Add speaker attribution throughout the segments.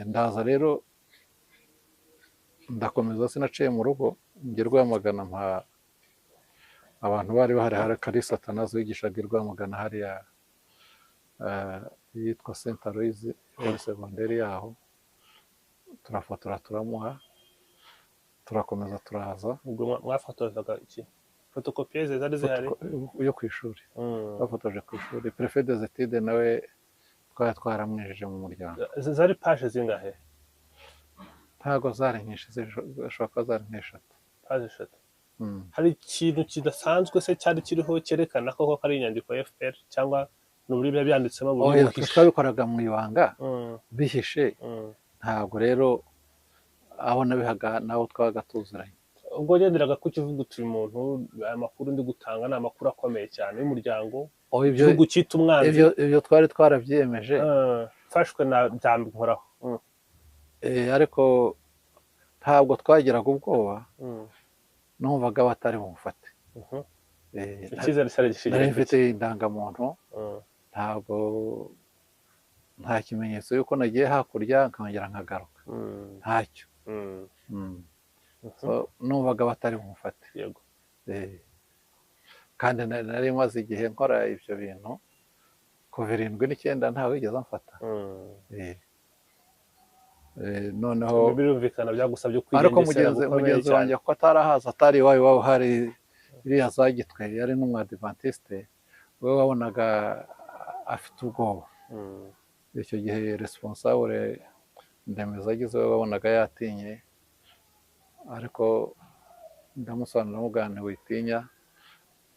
Speaker 1: ndaza rero ndakomeza sinaciye mu rugo njye Rwamagana mpa abantu bari bahari hari Kalisa Atanazi wigishaga i Rwamagana hariya yitwa Saint Aloys muri segonderi yaho, turafotora turamuha, turakomeza turaza.
Speaker 2: ubwo mwafotozaga iki? Photocopieuse zari zihari
Speaker 1: yo ku ishuri, bafotoje ku ishuri. Prefet des études nawe twari twaramwejeje mu muryango.
Speaker 2: zari page zingahe?
Speaker 1: Ntago zari nyinshi, zishobora kuba zari nk'eshatu.
Speaker 2: Page eshatu. Hari ikintu kidasanzwe se cyari kiriho cyerekana ko ari inyandiko ya FPR cyangwa n'uburi biba byanditsemo
Speaker 1: buryo twabikoraga mu ibanga bihishe, ntabwo rero aho nabihaga nabo twabaga tuziranye.
Speaker 2: ubwo genderaga ku kivuga uti umuntu aya makuru ndi gutanga ni amakuru akomeye cyane y'umuryango, igihugu cyita umwanzi.
Speaker 1: Ibyo twari twarabyiyemeje,
Speaker 2: mfashwe na byambikoraho.
Speaker 1: ariko ntabwo twagiraga ubwoba, numvaga batari bumufate.
Speaker 2: Icyizere cyari gishingiye
Speaker 1: nari mfite indangamuntu, ntabwo nta kimenyetso yuko nagiye hakurya nkongera nkagaruka, ntacyo. numvaga batari bumufate.
Speaker 2: Yego.
Speaker 1: kandi nari maze igihe nkora ibyo bintu kuva 79 ntawe wigeze amfata. noneho
Speaker 2: birumvikana byagusabye
Speaker 1: ariko mugenzi wanjye ko atarahaza, atari iwabo hari iriya za Gitwe, yari n'umwadivantiste, we wabonaga afite ubwoba. icyo gihe responsable Ndemeza agize we wabonaga yatinye, ariko ndamusobanurira mugane witinya,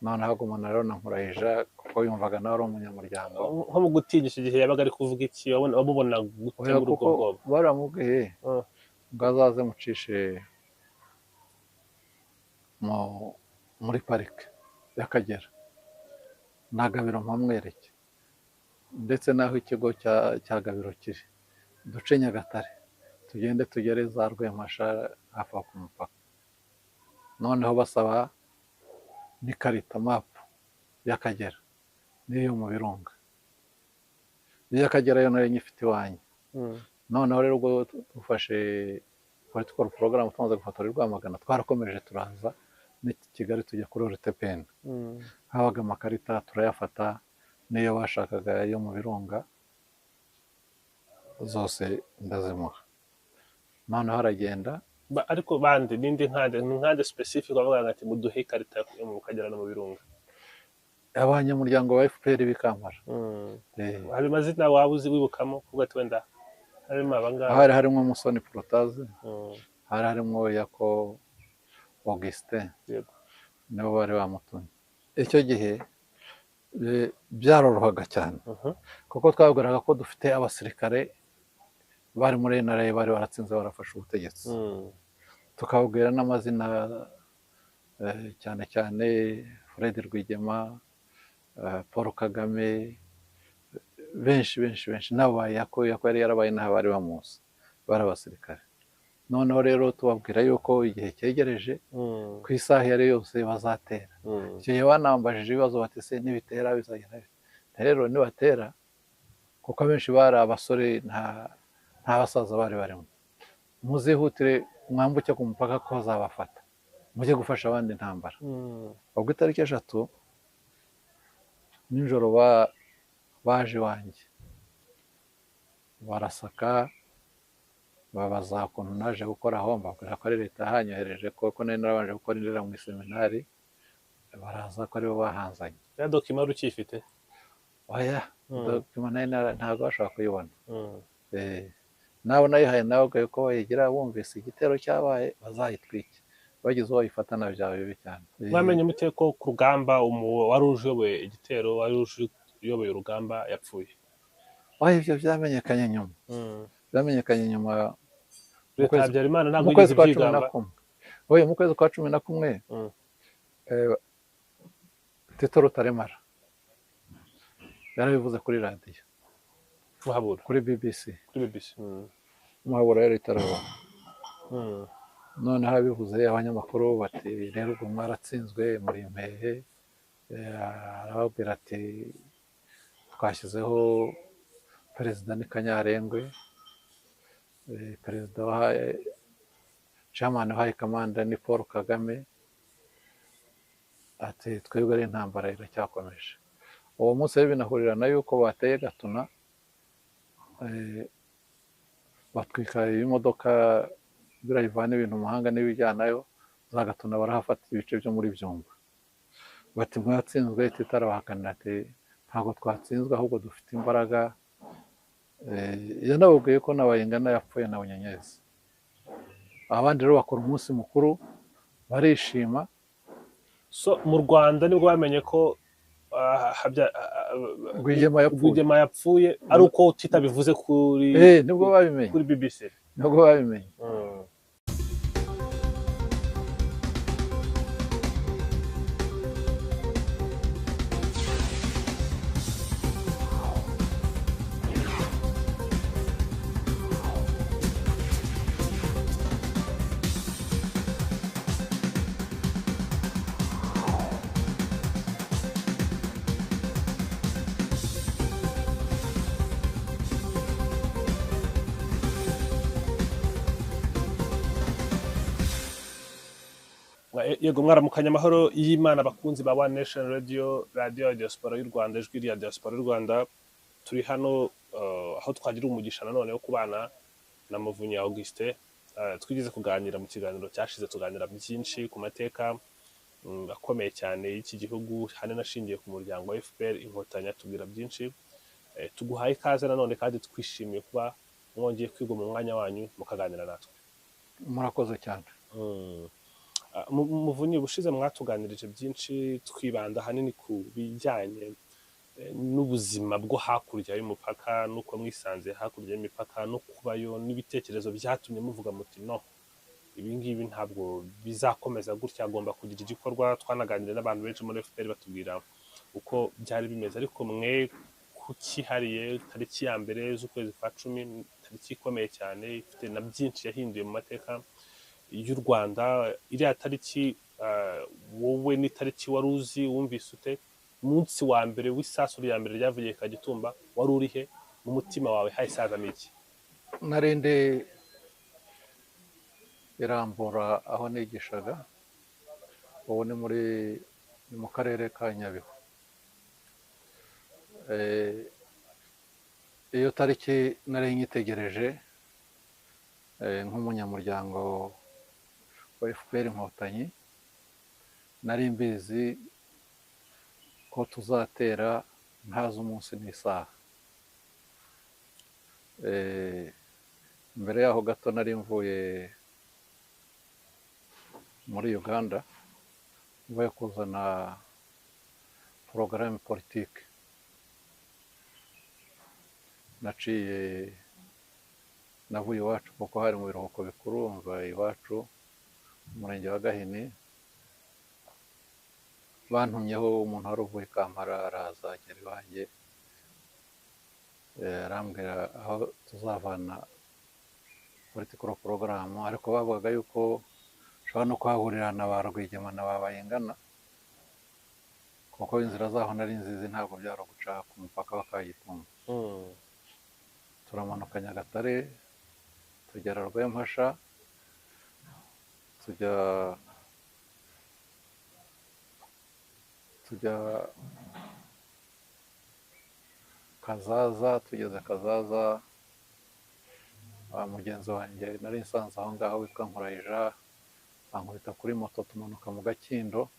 Speaker 1: none hagumana rero nankurayija kuko yumvaga nawe ari umunyamuryango.
Speaker 2: nko mu gutinya icyo gihe yabaga ari kuvuga iki? wamubona gutegura ubwo bwoba?
Speaker 1: baramubwiye ngo azaze mucishe muri parike y'Akagera, nta Gabiro mpamwereke, ndetse n'aho ikigo cya Gabiro kiri, duce Nyagatare tugende tugere za Rwemasha hafi ku mupaka. noneho basaba n'ikarita mapu y'Akagera n'iyo mu Birunga. iy'Akagera yo nayo nyifite iwanjye. noneho rero ubwo dufashe political program tumaze gufotora i Rwamagana, twarakomeje turaza ni Kigali tujya kuri RTPN. habaga amakarita turayafata, n'iyo bashakaga yo mu Birunga zose ndazimuha. noneho aragenda.
Speaker 2: ariko bandi nindi nkande specific bavuga ati muduhe ikarita yo mu Kagera no mu Birunga?
Speaker 1: abanyamuryango wa FPR b'Ikampara.
Speaker 2: hari amazina waba uzi wibukamo kuvuga ati wenda harimo abangaba?
Speaker 1: hari harimo Musoni Protaze, hari harimo Yako Augustin, nabo bari bamutumye. icyo gihe byarorohaga cyane kuko twabwiraga ko dufite abasirikare bari muri NRA bari baratsinze barafashe ubutegetsi, tukabwira n'amazina cyane cyane Fred Rwigema, Paul Kagame, benshi n'abaye Yako yari yarabaye n'aho bari bamuzi, bari abasirikare. noneho rero tubabwira yuko igihe cyegereje ku isaha iyo ari yose bazatera. icyo gihe banambajije ibibazo bati se nibitera bizagenda bite? rero nibatera, kuko abenshi bari abasore nta basaza bari barimo, muzihutire mwambuke ku mupaka ko bazabafata, mujye gufasha abandi intambara. ubwo itariki 3 nijoro baje iwanjye barasaka, babaza ukuntu naje gukora aho, mbabwira ko ari leta yahanyohereje kuko nari narabanje gukora indera mu seminari, baraza ko aribo bahanzanye.
Speaker 2: ya document ukifite?
Speaker 1: oya, document ntabwo bashobora kuyibona. nawe nayihaye nawe ko bayigira, bumvise igitero cyabaye bazayitwike, bagize uwo bayifata na byaba bibi cyane.
Speaker 2: mwamenye mute ko ku rugamba wari uyoboye igitero, wari uyoboye urugamba yapfuye?
Speaker 1: ibyo byamenyekanye nyuma. byamenyekanye nyuma.
Speaker 2: Leta ya Habyarimana ntabwo
Speaker 1: mu kwezi
Speaker 2: yigeze
Speaker 1: kwa
Speaker 2: ibyigamba?
Speaker 1: 11 mu kwezi kwa 11 Tito Rutaremara yarabivuze kuri radiyo, kuri BBC. Muhabura yari itarabona. noneho abivuze abanyamakuru bati rero ubwo mwaratsinzwe muri impehe. arababwira ati twashyizeho perezida ni Kanyarengwe, perezida wa chairman wa high command ni Paul Kagame, ati twebwe ari intambara iracyakomeje. Uwo munsi rero binahurirana yuko bateye Gatuna, batwika imodoka birayivana ibintu mu mahanga n'ibijyanayo, za Gatuna barahafata ibice byo muri Byumba. Bati mwatsinzwe, tutarabahakanira ati ntabwo twatsinzwe ahubwo dufite imbaraga. Yanababwiye ko n'Abayingana yapfuye na Bunyenyezi. Abandi rero bakora umunsi mukuru barishima.
Speaker 2: So mu Rwanda nibwo bamenye ko Rwigema yapfuye, ari uko titabivuze kuri
Speaker 1: nibwo babimenye
Speaker 2: kuri BBC,
Speaker 1: nibwo babimenye.
Speaker 2: Yego mwaramukanya amahoro y'Imana abakunzi ba One Nation Radio, radio ya diaspora y'u Rwanda, ijwi rya diaspora y'u Rwanda. Turi hano aho twagira umugisha nanone wo kubana na Muvunyi Augustin. Twigeze kuganira mu kiganiro cyashize, tuganira byinshi ku mateka akomeye cyane y'iki gihugu, hane nashingiye ku muryango wa FPR Inkotanyi, tubwira byinshi. Tuguhaye ikaze nanone kandi twishimiye kuba mwongeye kwiga mu mwanya wanyu mukaganira natwe.
Speaker 1: Murakoze cyane.
Speaker 2: Muvunyi, ubushize mwatuganirije byinshi, twibanda hanini ku bijyanye n'ubuzima bwo hakurya y'umupaka, nuko mwisanze hakurya y'imipaka no kubayo, n'ibitekerezo byatumye muvuga muti no, ibi ngibi ntabwo bizakomeza gutya, agomba kugira igikorwa. Twanaganiriye n'abantu benshi muri FPR batubwira uko byari bimeze, ariko mwe kukihariye tariki ya mbere z'ukwezi kwa 10, tariki ikomeye cyane ifite na byinshi yahinduye mu mateka y'u Rwanda. Iriya tariki wowe ni tariki wari uzi, wumvise ute? Umunsi wa mbere w'isasu rya mbere ryavuye Kagitumba wari urihe? mu mutima wawe haisazamo iki?
Speaker 1: Narinde irambura aho nigishaga, ubu ni mu karere ka Nyabihu. Iyo tariki nari nyitegereje nk'umunyamuryango wa FPR Inkotanyi. Nari mbizi ko tuzatera ntazi umunsi n'isaha. Mbere yaho gato nari mvuye muri Uganda, mvuye kuzana porogaramu politike. Navuye iwacu kuko hari mu biruhuko bikuru, mva iwacu umurenge wa Gahini. Bantumyeho umuntu wari uvuye Kampala, araza agera iwanjye, arambwira aho tuzavana political program, ariko bavugaga yuko ushobora no kuhahurira na ba Rwigema na ba Bayingana, kuko inzira zaho nari nzizi ntabwo byari guca ku mupaka wa Kagitumba. Turamanuka Nyagatare, tugera Rwempasha, tujya Kazaza. Tugeze Kazaza, mugenzi wanjye nari nsanze aho ngaho witwa Nkurayija ankubita kuri moto, tumanuka mu Gakindo,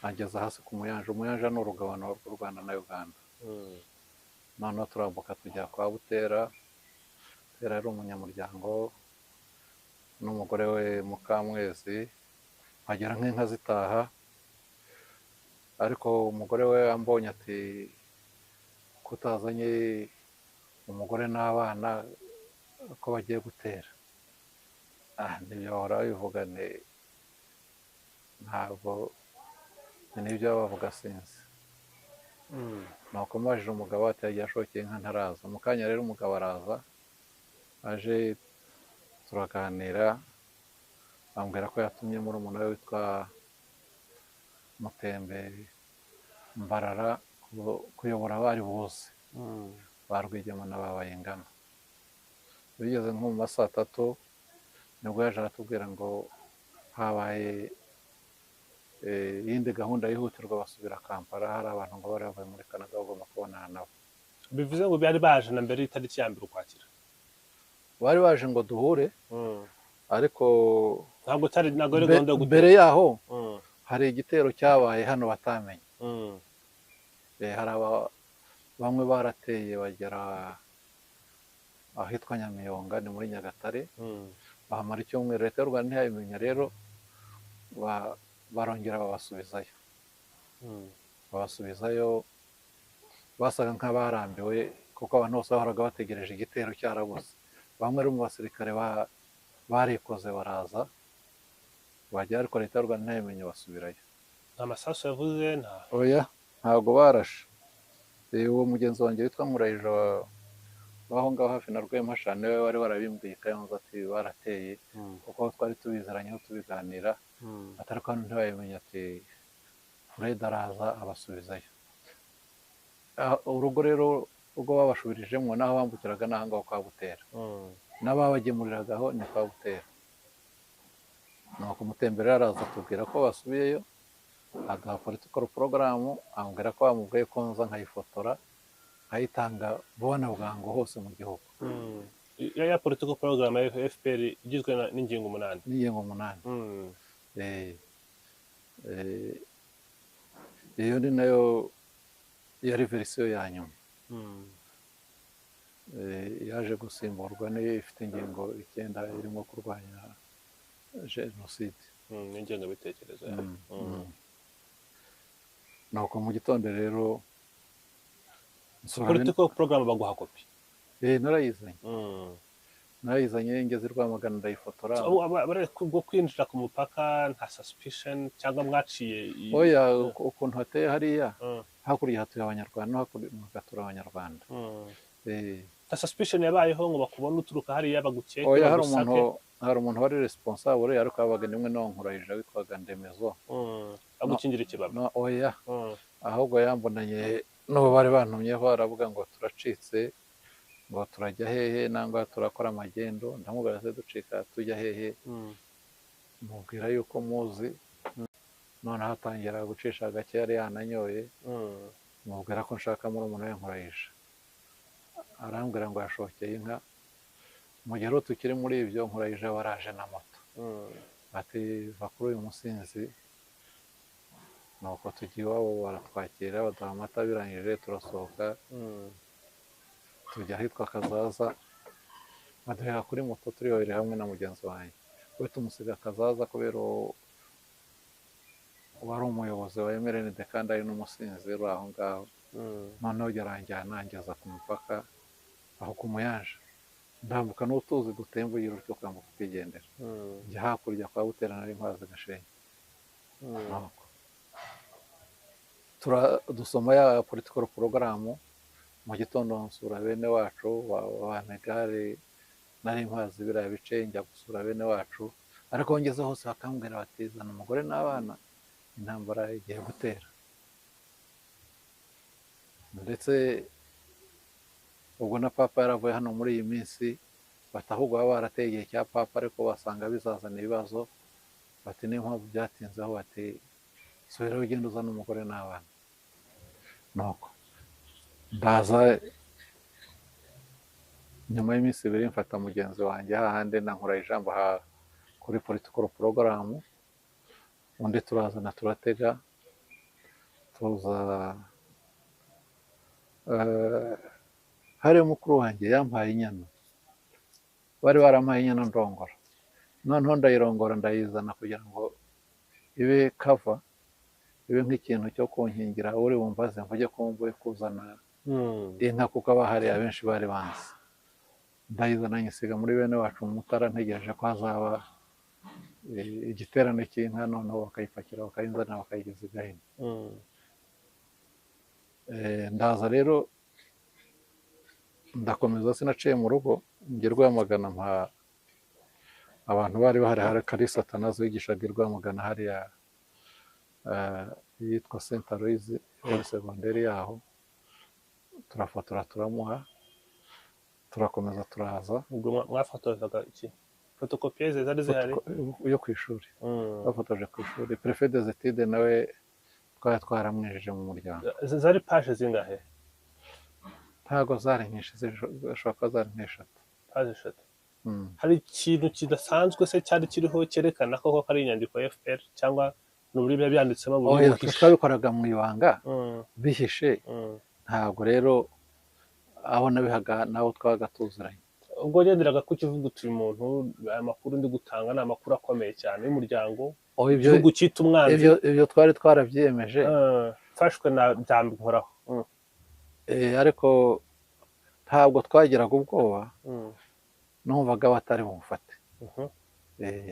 Speaker 1: ageza hasi ku Muyanja. Umuyanja ni urugabano rw'u Rwanda na Uganda. Noneho turambuka tujya kwa Butera. Butera yari umunyamuryango n'umugore we Mukamwezi, agera nk'inka zitaha, ariko umugore we ambonye ati kutazanye umugore n'abana ko bagiye gutera. Nibyo bahora bivugane, ntabwo nibyo bavuga sinzi. Nuko mubajije umugabo ati yagiye ashokeye inka ntaraza. Mu kanya rero umugabo araza, aje turaganira, ambwira ko yatumye murumuna we witwa Mutembe Mbarara kuyobora abari buze ba Rwigema na ba Bayingana. bigeze nko mu ma saa tatu nibwo yaje aratubwira ngo habaye iyindi gahunda yihutirwa basubira Kampala, hari abantu ngo bari bavuye muri Canada bagomba kubonana nabo.
Speaker 2: bivuze ngo bari baje na mbere y'itariki ya mbere Ukwakira?
Speaker 1: Bari baje ngo duhure, ariko
Speaker 2: ntabwo ari gahunda yo gutera.
Speaker 1: mbere yaho hari igitero cyabaye hano batamenye. Hari bamwe barateye bagera ahitwa Nyamiyonga, ni muri Nyagatare, bahamara icyumweru. Leta y'u Rwanda ntiyabimenya, rero barongera babasubizayo basaga nk'abarambiwe, kuko abantu bose bahoraga bategereje igitero cyarabuze. Bamwe mu basirikare barikoze baraza bajya, ariko Leta y'u Rwanda ntiyabimenya basubirayo.
Speaker 2: nta masasu yavuze,
Speaker 1: oya, ntabwo barashe. Uwo mugenzi wanjye witwa Murayija waho ngaho hafi na Rwempasha niwe wari warabimbwiye Kayonza ati barateye, kuko twari tubiziranyeho tubiganira, atari ko hano ntibabimenya. Ati Fred araza abasubizayo. Urugo rero ubwo babashubirijemo naho bambukiraga n'ahangaho kwa Butera, n'ababagemuriragaho ni kwa Butera. Nuko umutemberera araza atubwira ko basubiyeyo, agaha political program, ambwira ko bamubwiye ko nza nkayifotora nkayitanga vuba na bwangu hose mu gihugu.
Speaker 2: ya political program ya FPR igizwe n'ingingo 8.
Speaker 1: N'ingingo 8. Iyo ni nayo yari verisiyo ya nyuma. Yaje gusimburwa n'iyo ifite ingingo 9 irimo kurwanya jenoside
Speaker 2: n'ingengabitekerezo.
Speaker 1: Nuko mu gitondo rero
Speaker 2: political program baguha kopi?
Speaker 1: narayizanye ngeze i Rwamagana ndayifotora.
Speaker 2: Bwo kwinjira ku mupaka nta suspicion cyangwa mwaciye?
Speaker 1: Oya, ukuntu hateye hariya, hakurya hatuye Abanyarwanda no hakurya hagatura Abanyarwanda.
Speaker 2: nta suspicion yabayeho ngo bakubona uturuka hariya bagukeke?
Speaker 1: Oya, hari umuntu wari responsable, ariko abaga nimwe no Nkurayija witwaga Ndemezo,
Speaker 2: agukingira ikibaba.
Speaker 1: Oya, ahubwo yambonanye n'ubu bari bantumyeho, aravuga ngo turacitse, ngo turajya hehe, nangwa turakora amagendo. Ndamubwira se ducika tujya hehe? Mubwira yuko muzi. Noneho atangira gucisha gake, yari yananyoye. Mubwira ko nshaka muri umuntu we Nkurayija. Arambwira ngo yashokeye inka. Mu gihe rero tukiri muri ibyo, Nkurayija waraje na moto, ati va kuri uyu musinzi. Nuko tugiye iwabo, baratwakira baduha amata, birangije turasohoka tujya ahitwa Kazaza, baduhera kuri moto turi babiri hamwe na mugenzi wanjye. We tumusiga Kazaza kubera wari umuyobozi wa MRND kandi ari n'umusinzi uri aho ngaho. Noneho yaranjyana angeza ku mupaka aho ku Muyanja, ndambuka n'utuzi dutembuye urutyo kwambuka ukigendera, njya hakurya kwa Butera nari mpazi Gashenyi. Dusoma ya political program. Mu gitondo nsura bene wacu wa Megare, nari mpazi biriya bice, njya gusura bene wacu, ariko ngeze hose bakambwira bati zana umugore n'abana, intambara igiye gutera. Ndetse ubwo na Papa yaravuye hano muri iyi minsi, bati ahubwo baba barateye igihe cya Papa, ariko basanga bizazana ibibazo. Bati niyo mpamvu byatinzeho, bati subira ugenda uzana umugore n'abana. Nuko ndaza nyuma y'iminsi 2 mfata mugenzi wanjye hahandi na Nkurayija kuri political program. Undi turazana turatega tuza. Hari mukuru wanjye yampaye inyana, bari barampaye inyana ndongora. Noneho ndayirongora ndayizana kugira ngo ibe kava, ibe nk'ikintu cyo kunkingira uri bumvaze mvuge ko mvuye kuzana inka, kuko abahari abenshi bari banzi. Ndayizana nyisiga muri bene wacu mu Mutara, ntegereje ko hazaba igiterane cy'inka, noneho bakayipakira bakayinzana bakayigeza i Gahini. Ndaza rero ndakomeza, sinaciye mu rugo, njye Rwamagana mpa abantu bari bahari. Hari Kalisa Atanazi wigishaga i Rwamagana hariya yitwa Saint Aloys muri segonderi yaho, turafotora turamuha. turakomeza turaza
Speaker 2: ubwo mwafotozaga iki fotokopiyeze zari zihari
Speaker 1: yo ku ishuri bafotoje ku ishuri prefe des études nawe twari twaramwijije mu muryango
Speaker 2: zari paje zingahe
Speaker 1: ntago zari nyinshi zishobora kuba zari nk'eshatu
Speaker 2: paje eshatu hari ikintu kidasanzwe se cyari kiriho cyerekana ko ari inyandiko ya FPR cyangwa n'uburyo biba byanditsemo
Speaker 1: twabikoraga mu ibanga bihishe ntabwo rero aho nabihaga nabo twabaga tuziranye
Speaker 2: ubwo genderaga ku kivuga utuye umuntu aya makuru ndi gutanga ni amakuru akomeye cyane y'umuryango igihugu cyita umwanzi
Speaker 1: ibyo twari twarabyiyemeje
Speaker 2: mfashwe na byambi nkoraho
Speaker 1: ariko ntabwo twagiraga ubwoba numvaga batari bumufate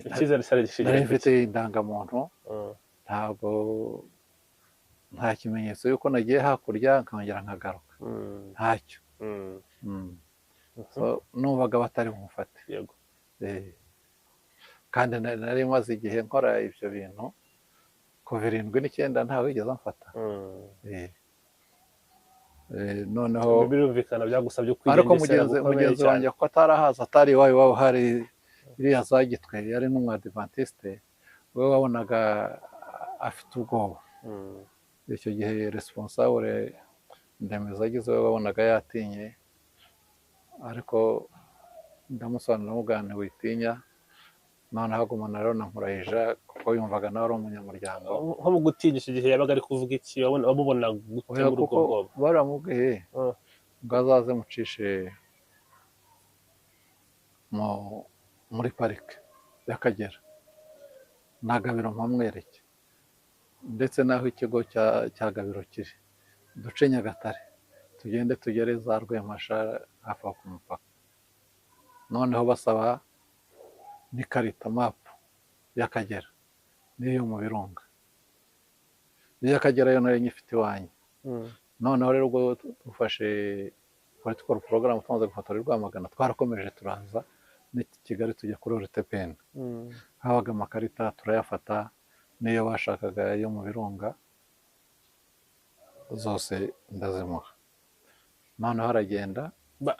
Speaker 2: icyizere cyari gishigaye
Speaker 1: nari mfite indangamuntu ntabwo nta kimenyetso yuko nagiye hakurya nkongera nkagaruka ntacyo numvaga batari bumufate
Speaker 2: yego
Speaker 1: kandi nari maze igihe nkora ibyo bintu kuva 79 ntawe wigeze amfata noneho
Speaker 2: birumvikana byagusabye
Speaker 1: ariko mugenzi wanjye ko atarahaza atari iwabo hari iriya zagitwe yari n'umwadivantiste we wabonaga afite ubwoba icyo gihe responsable ndemeza agize we wabonaga yatinye ariko ndamusobanurira mugane witinya noneho agumana rero namurayija kuko yumvaga nawe ari umunyamuryango
Speaker 2: nko mu gutinya icyo gihe yabaga ari kuvuga iki wamubona gute muri ubwo bwoba
Speaker 1: baramubwiye ngo azaze mucishe muri parike y'Akagera nta Gabiro mpamwereke ndetse n'aho ikigo cya Gabiro kiri duce Nyagatare tugende tugere za Rwemasha hafi aho ku mupaka noneho basaba n'ikarita mapu y'Akagera n'iyo mu Birunga y'Akagera yo nayo nyifite iwanjye noneho rero ubwo dufashe political program tumaze gufotora Rwamagana twarakomeje turaza ni Kigali tujya kuri RTPN habaga amakarita turayafata niyo bashakaga yo mu Birunga zose ndazimuha noneho aragenda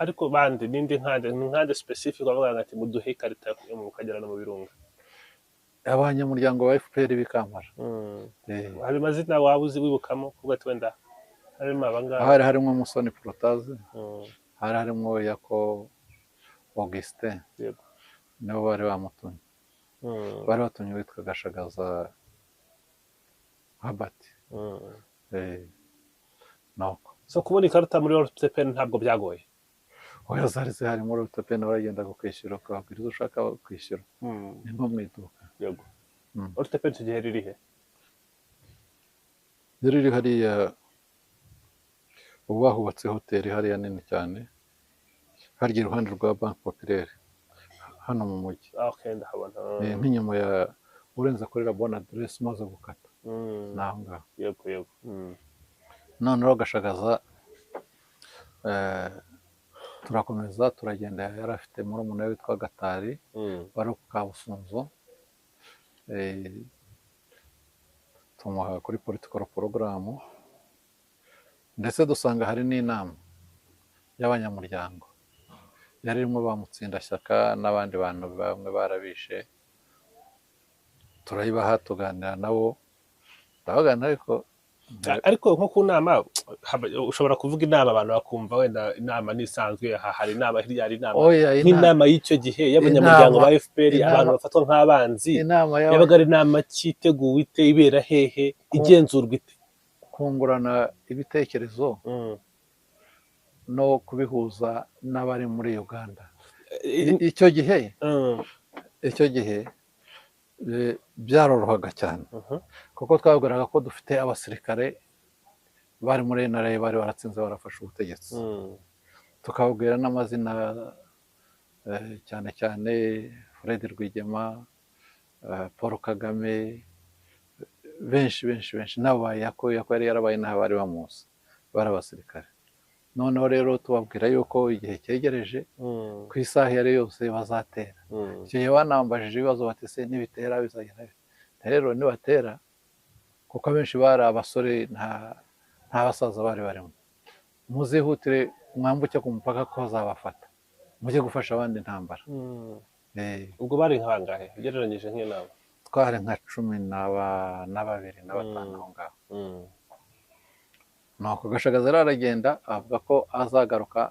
Speaker 2: ariko bandi nindi nkande specific bavuga ati muduhe ikarita yo mu Kagera no mu Birunga
Speaker 1: abanyamuryango wa FPR bikampara
Speaker 2: hari mazina wabuzi wibukamo kuko ati wenda harimo abanga
Speaker 1: harimo Musoni Protaze harimo Yako Augustin
Speaker 2: yego
Speaker 1: nabo bari bamutumye bari batumye witwa Gashagaza Habart nuko
Speaker 2: so kubona ikarita muri RTPN ntabwo byagoye
Speaker 1: oya zari zihari muri RTPN baragenda kwishyura ukababwira izo ushaka kwishyura ni nko mu iduka
Speaker 2: yego RTPN tugiye ririhe
Speaker 1: riri hariya ubu bahubatse hoteli hariya nini cyane harya iruhande rwa Banque Populaire hano mu mujyi
Speaker 2: ndahabona
Speaker 1: nk'inyuma ya urenze kuri la bonne adresse maze gukata naho ngaho
Speaker 2: yego
Speaker 1: noneho Gashagaza turakomeza turagenda yari afite murumuna we witwa Gatari bari ku Kabusunzu tumuha kuri political program ndetse dusanga hari n'inama y'abanyamuryango yari irimo bamutsindashyaka n'abandi bantu bamwe barabishe turayibaha tuganira nabo ndabaganira
Speaker 2: ariko nko ku nama ushobora kuvuga inama abantu bakumva wenda inama nisanzwe hari inama hirya hari inama nk'inama y'icyo gihe y'abanyamuryango ba FPR abantu bafatwa nk'abanzi yabaga ari inama cyiteguwe ite ibera hehe igenzurwa ite
Speaker 1: kungurana ibitekerezo no kubihuza n'abari muri Uganda icyo gihe byarorohaga cyane kuko twabwiraga ko dufite abasirikare bari muri NRA bari baratsinze barafashe ubutegetsi tukababwira n'amazina cyane cyane Fred Rwigema Paul Kagame benshi n'abaye yako yari yarabaye n'aho bari bamuzi bari abasirikare noneho rero tubabwira yuko igihe cyegereje ku isaha iyo ari yose bazatera icyo gihe banambajije ibibazo bati se nibitera bizagenda rero nibatera kuko abenshi bari abasore nta basaza bari barimo muzihutire mwambuke ku mupaka ko bazabafata mujye gufasha abandi intambara.
Speaker 2: ubwo bari nka bangahe ugereranyije nk'inama?
Speaker 1: Twari nka 12 na 5 aho ngaho. nuko Gashagaza rero aragenda avuga ko azagaruka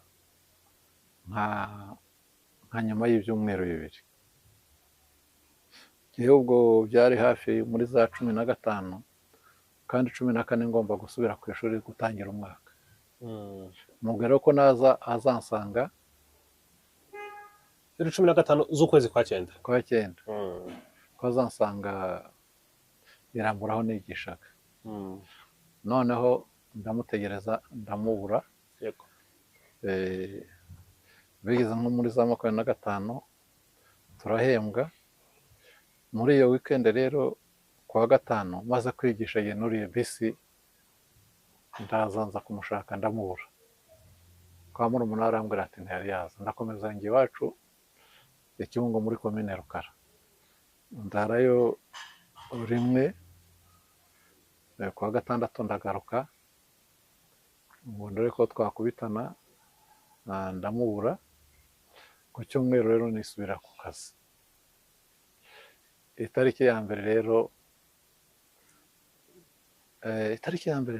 Speaker 1: nka nyuma y'ibyumweru 2. Igihe ubwo byari hafi muri za 15 kandi 14 ngomba gusubira ku ishuri gutangira umwaka. Mubwira ko naza azansanga
Speaker 2: 15 z'ukwezi kwa 9
Speaker 1: ko azansanga Irambura aho nigishaga. Noneho ndamutegereza ndamubura.
Speaker 2: yego
Speaker 1: bigeze nko muri za 25 turahembwa. Muri iyo weekend rero kuwa 5 maze kwigisha yenuriye bisi ndazanza kumushaka ndamubura. Kwa murumuna arambwira ati ntiyari yaza. Ndakomeza njye iwacu Ikibungo muri komine Rukara. Ndarayo rimwe kuwa 6 ndagaruka ngo ndore ko twakubitana ndamubura. Ku cyumweru rero nisubira ku kazi. Itariki ya mbere rero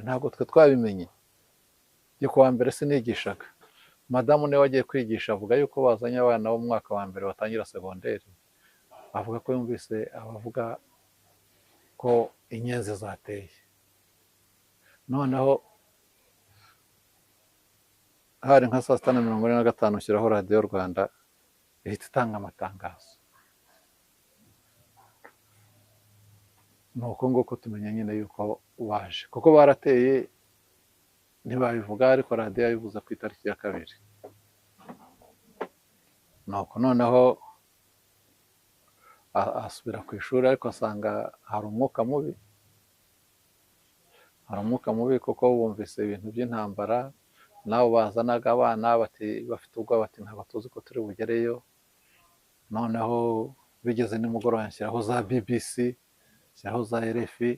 Speaker 1: ntabwo twe twabimenye. Yo kuwa mbere sinigishaga. Madamu niwe wagiye kwigisha avuga yuko bazanye abana bo mu mwaka wa mbere batangira segonderi. Avuga ko yumvise abavuga ko inyenzi zateye. Noneho hari nka 6:45 ushyiraho radiyo Rwanda ihita itanga amatangazo. Nuko nguko tumenya nyine yuko baje, kuko barateye ntibabivuga ariko radiyo yabivuze ku itariki ya 2. Nuko noneho asubira ku ishuri ariko asanga hari umwuka mubi kuko bumvise ibintu by'intambara. Nabo bazanaga abana bati bafite ubwoba bati ntabwo tuzi ko turi bugereyo. Noneho bigeze nimugoroba nshyiraho za BBC, nshyiraho za RFI.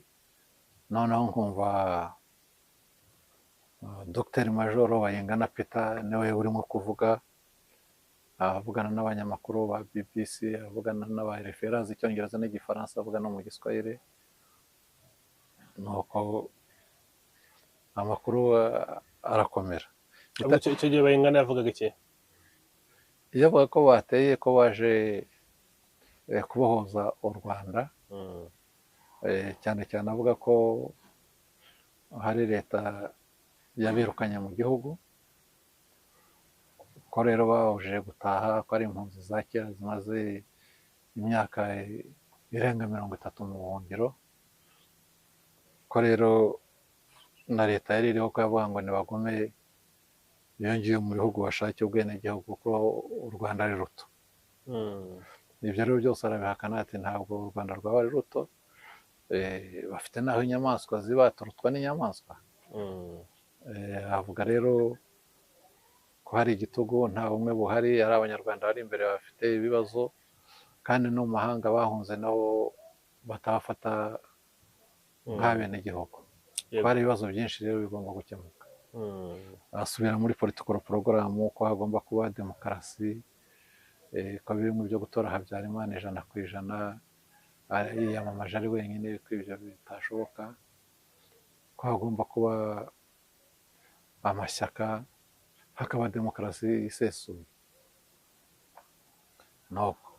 Speaker 1: Noneho nkumva Dr Majoro Bayingana Peter niwe urimo kuvuga, avugana n'abanyamakuru ba BBC, avugana n'aba RFI, arazi Icyongereza n'Igifaransa, avuga no mu Giswahili. Nuko amakuru arakomera.
Speaker 2: icyo gihe Bayingana yavugaga iki?
Speaker 1: Yavuga ko bateye, ko baje kubohoza u Rwanda. Cyane cyane avuga ko hari leta yabirukanye mu gihugu, ko rero babujije gutaha, ko ari impunzi za kera zimaze imyaka irenga 30 mu buhungiro, ko rero na leta yari iriho ko yavuga ngo nibagome yongiye mu bihugu bashake ubwenegihugu ko u Rwanda ari ruto. Ibyo rero byose arabihakana ati ntabwo u Rwanda rwaba ari ruto. Bafite naho inyamaswa ziba, turutwa n'inyamaswa. Avuga rero ko hari igitugu, nta bumwe buhari, ari abanyarwanda bari imbere bafite ibibazo, kandi no mu mahanga bahunze nabo batabafata nk'abenegihugu. Ko hari ibibazo byinshi rero bigomba gukemuka. Asubira muri political program ko hagomba kuba demokarasi, ko bimwe byo gutora Habyarimana 100%, yiyamamaje ari wenyine, ko ibyo bitashoboka, ko hagomba kuba amashyaka, hakaba demokarasi isesuye. Nuko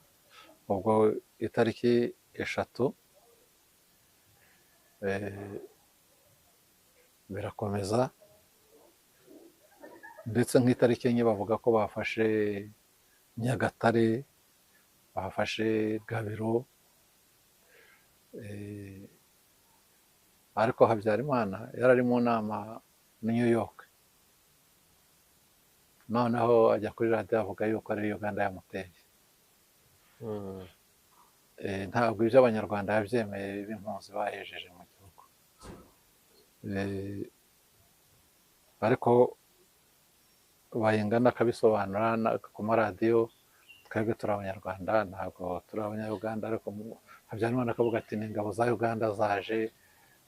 Speaker 1: ubwo itariki 3 birakomeza, ndetse nk'itariki 4 bavuga ko bafashe Nyagatare, bafashe Gabiro. Ariko Habyarimana yari ari mu nama New York. Noneho ajya kuri radiyo avuga yuko ari Uganda yamuteye. Ntabwo ibyo abanyarwanda yabyemeye b'impunzi bahejeje mu gihugu. Ariko Bayingana akabisobanura ku maradiyo, twebwe turi abanyarwanda ntabwo turi abanyayuganda. Ariko Habyarimana akavuga ati ni ingabo za Uganda zaje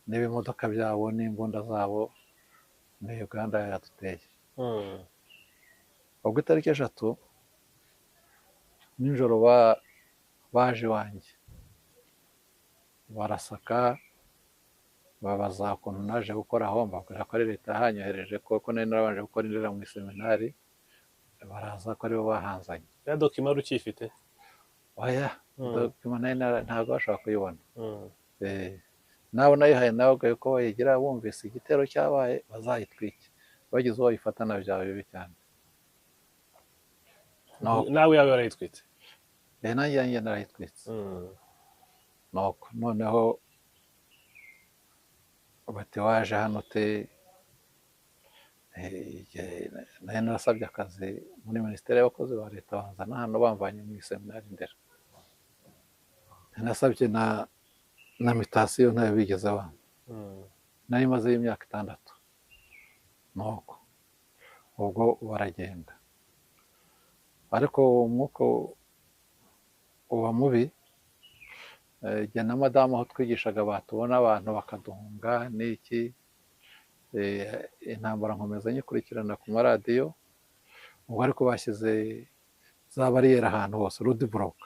Speaker 1: n'ibimodoka byabo n'imbunda zabo, ni Uganda yaduteye. Ubwo itariki 3 nijoro baje iwanjye barasaka babaza ukuntu naje gukora aho, mbabwira ko ari leta yahanyohereje kuko nari narabanje gukora indera mu iseminari, baraza ko aribo bahanzanye.
Speaker 2: ya dokima wari ukiyifite?
Speaker 1: Oya, dokima ntabwo bashobora kuyibona. Nabo nayihaye nawe ko bayigira bumvise igitero cyabaye bazayitwike, bagize uwo bayifatana byaba bibi cyane.
Speaker 2: nawe yawe warayitwitse?
Speaker 1: nanjye yanjye narayitwitse. noneho bati waje hano te, nari narasabye akazi muri minisiteri y'abakozi ba leta, banzana hano bamvanye mu iseminari Ndera. nasabye na mitasiyo ntayo bigeze bampa. nari mazeyo imyaka 6. nuko ubwo baragenda, ariko umwuka uba mubi. Jye na madamu aho twigishaga batubona abantu bakaduhunga n'iki, intambara nkomeza nyikurikirana ku maradiyo. ubwo ariko bashyize za bariyeri ahantu hose, rudi buroka,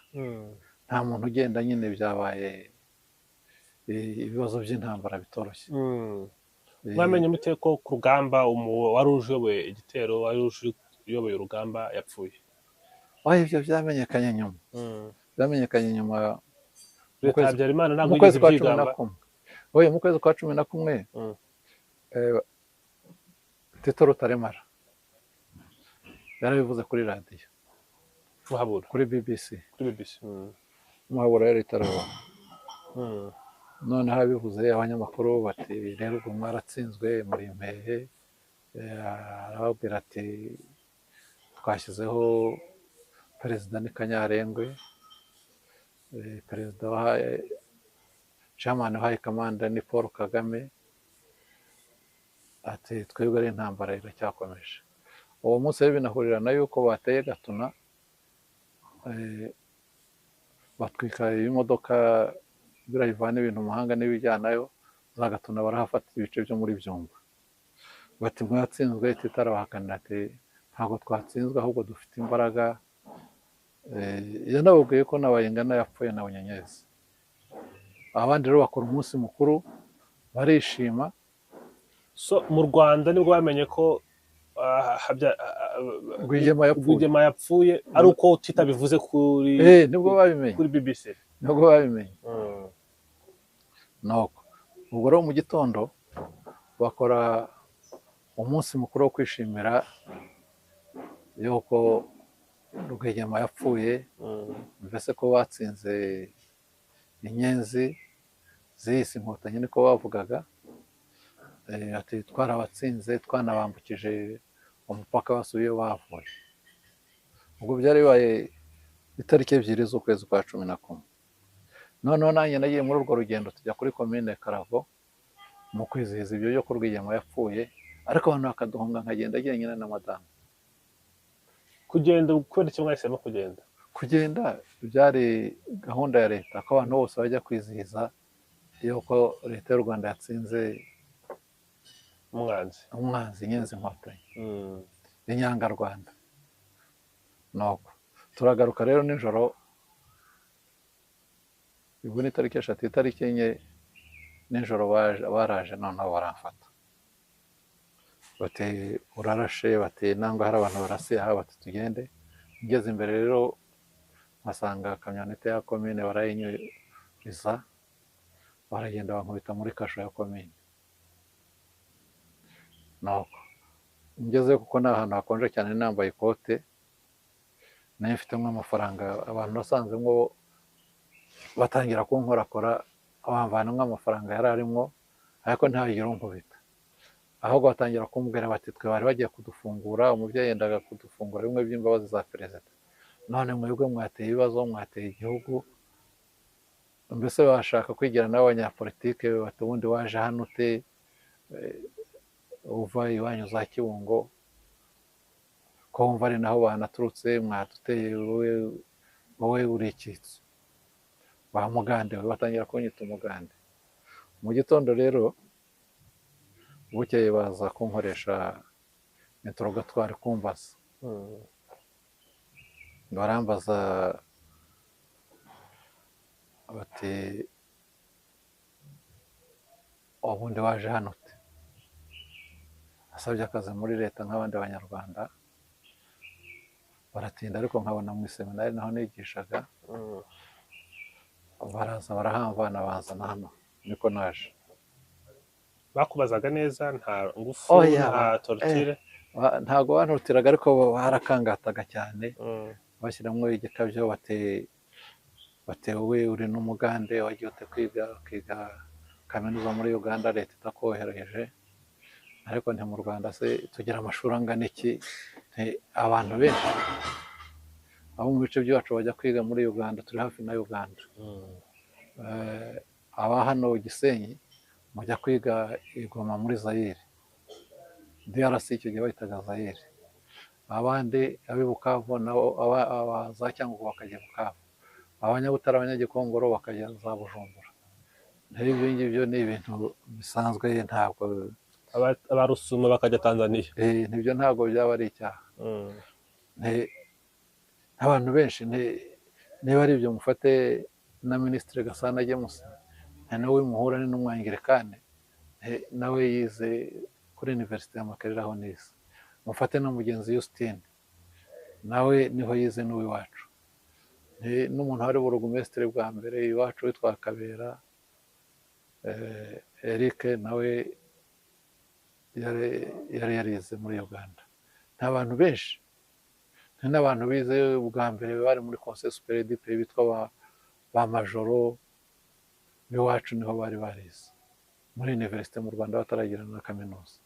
Speaker 1: nta muntu ugenda, nyine byabaye ibibazo by'intambara bitoroshye.
Speaker 2: mwamenye mute ko ku rugamba wari uyoboye igitero, wari uyoboye urugamba yapfuye?
Speaker 1: ibyo byamenyekanye nyuma. byamenyekanye nyuma
Speaker 2: leta ya Habyarimana ntabwo igeze ibyigamba.
Speaker 1: mu kwezi kwa 11 Tito Rutaremara yarabivuze kuri radiyo, kuri BBC. Muhabura yari itarabona. noneho abivuze abanyamakuru bati rero ubwo mwaratsinzwe muri impehe. arababwira ati twashyizeho perezida ni Kanyarengwe, perezida wa chairman wa komanda ni Paul Kagame. ati twebwe ari intambara iracyakomeje. uwo munsi rero binahurirana yuko bateye Gatuna, batwika imodoka birayivana ibintu mu mahanga n'ibijyanayo, za Gatuna barahafata ibice byo muri Byumba. bati mwatsinzwe, titarabahakanira ati ntabwo twatsinzwe ahubwo dufite imbaraga. yanababwiye ko n'abayingana yapfuye na Bunyenyezi. abandi rero bakora umunsi mukuru barishima.
Speaker 2: so mu Rwanda nibwo bamenye ko Rwigema yapfuye, ari uko titabivuze
Speaker 1: nibwo babimenye
Speaker 2: kuri BBC.
Speaker 1: nibwo babimenye. nuko ubwo rero mu gitondo bakora umunsi mukuru wo kwishimira yuko Rwigema yapfuye, mbese ko batsinze inyenzi zihise inkotanyi, niko bavugaga. ati twarabatsinze, twanabambukije umupaka basubiye bavuye. ubwo byari bibaye itariki 2 z'ukwezi kwa 11. noneho nanjye nagiye muri urwo rugendo tujya kuri komine Karago mu kwizihiza ibyo byo ko Rwigema yapfuye, ariko abantu bakaduhunga, nkagenda jyenyine na madamu.
Speaker 2: kugenda kubera iki mwahisemo kugenda?
Speaker 1: kugenda byari gahunda ya leta ko abantu bose bajya kwizihiza yuko leta y'u Rwanda yatsinze umwanzi inyenzi inkotanyi, inyangarwanda. nuko turagaruka rero nijoro, ubwo ni tariki 3, itariki 4 nijoro baraje, noneho baramfata bati urarashe, bati nangwa hari abantu barasiye aha, bati tugende. ngeze imbere rero nkasanga kamyonete ya komine barayinyuriza, baragenda bankubita muri kasho ya komine. nuko ngeze kuko ni ahantu hakonje cyane, nambaye ikote, nayo mfitemo amafaranga. abantu basanzemo batangira kunkorakora, bamvanamo amafaranga yari arimo, ariko ntihagire unkubita. ahubwo batangira kumbwira bati twe bari bagiye kudufungura, umubyeyi yendaga kudufungura bimwe by'imbabazi za perezida, none mwebwe mwateye ibibazo, mwateye igihugu, mbese bashaka kwigira n'abanyapolitike. bati ubundi waje hano ute, uva iwanyu za Kibungo, ko wumva ari naho banaturutse, mwaduteye wowe uri icyitso, ba Mugande. batangira kunyita umugande. mu gitondo rero bukeye baza kunkoresha interrogatoire kumbaza barambaza bati ubundi waje hano ute? Nasabye akazi muri leta nk'abandi banyarwanda, baratinda ariko nkabona mu iseminari naho nigishaga, baraza barahamvana bazana hano, niko naje.
Speaker 2: bakubazaga neza nta ngufu
Speaker 1: Oya,
Speaker 2: nta torture
Speaker 1: ntabwo banturutiraga ariko barakangataga cyane, bashyiramo igikabyo bati wowe uri n'umugande wagiye ute kwiga kaminuza muri Uganda, leta itakohereje, ariko nti mu Rwanda se tugira amashuri angana iki? Abantu benshi abo mu bice byacu bajya kwiga muri Uganda, turi hafi na Uganda. Aba hano Gisenyi mujya kwiga i Goma muri Zaire, DRC icyo gihe bahitaga Zaire. Abandi ab'i Bukavu nabo abaza cyangwa bakajya Bukavu, abanyabutare abanyagikongoro bakajya za Bujumbura. Ibyo ngibyo ni ibintu bisanzwe, ntabwo
Speaker 2: abarusuma bakajya Tanzania.
Speaker 1: Nibyo ntabwo byaba ari icyaha. Abantu benshi niba ari ibyo mufate na Minisitiri Gasana James, nawe muhura ni n'umwangirikane, nawe yize kuri Universite ya Makerere aho nize. Mufate na mugenzi Justine, nawe niho yize n'uw'iwacu. N'umuntu wari burugumesitiri bwa mbere iwacu witwa Kabera Eric, nawe yari yarize muri Uganda. Nta bantu benshi, n'abantu bize bwa mbere bari muri Conseil Supérieur du Pays bitwa ba majoro b'iwacu niho bari barize muri Universite mu Rwanda bataragira na kaminuza.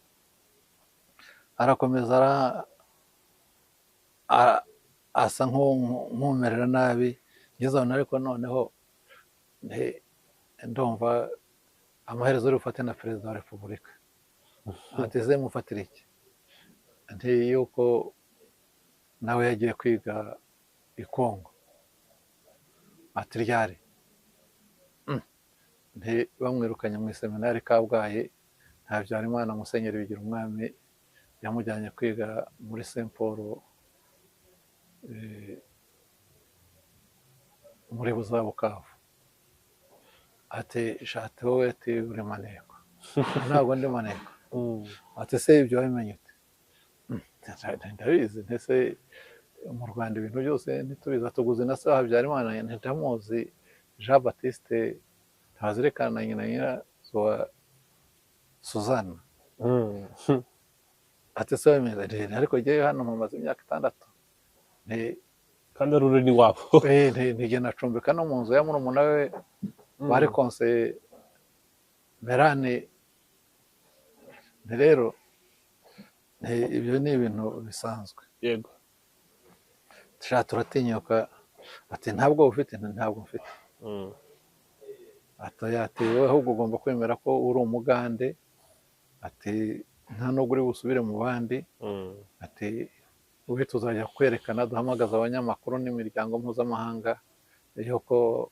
Speaker 1: Arakomeza asa nk'umerera nabi, ngeze aho ariko noneho ndumva amaherezo ari bufate na Perezida wa Repubulika. Ati ze mufatira iki? Nti yuko nawe yagiye kwiga i Kongo. Ati ryari? Nti bamwirukanye mu iseminari Kabgayi, Habyarimana Musenyeri Bigirumwami yamujyanye kwiga muri Saint Paul muri Bukavu. Ati shati wowe ati uri maneko? Ntabwo ndi maneko. Ati se ibyo wabimenye ute? Ndabizi, ntese mu Rwanda ibintu byose ntitubizi. Tuguze na se Habyarimana ntamuzi Jean Baptiste ntazirikana nyina wa Suzanne. Ati se wemeze? Ariko ngewe hano mumaze imyaka 6.
Speaker 2: Kandi ari uri n'iwabo.
Speaker 1: Ntige nacumbika no mu nzu ya murumuna we bari Conseil Merane. Rero ibyo ni ibintu bisanzwe.
Speaker 2: Yego.
Speaker 1: Turatinyuka. Ati ntabwo ufite? Ntabwo mfite. Ati wowe ahubwo ugomba kwemera ko uri umugande. Ati nta nubwo uri busubire mu bandi. Ati ubu tuzajya kwerekana, duhamagaza abanyamakuru n'imiryango mpuzamahanga yuko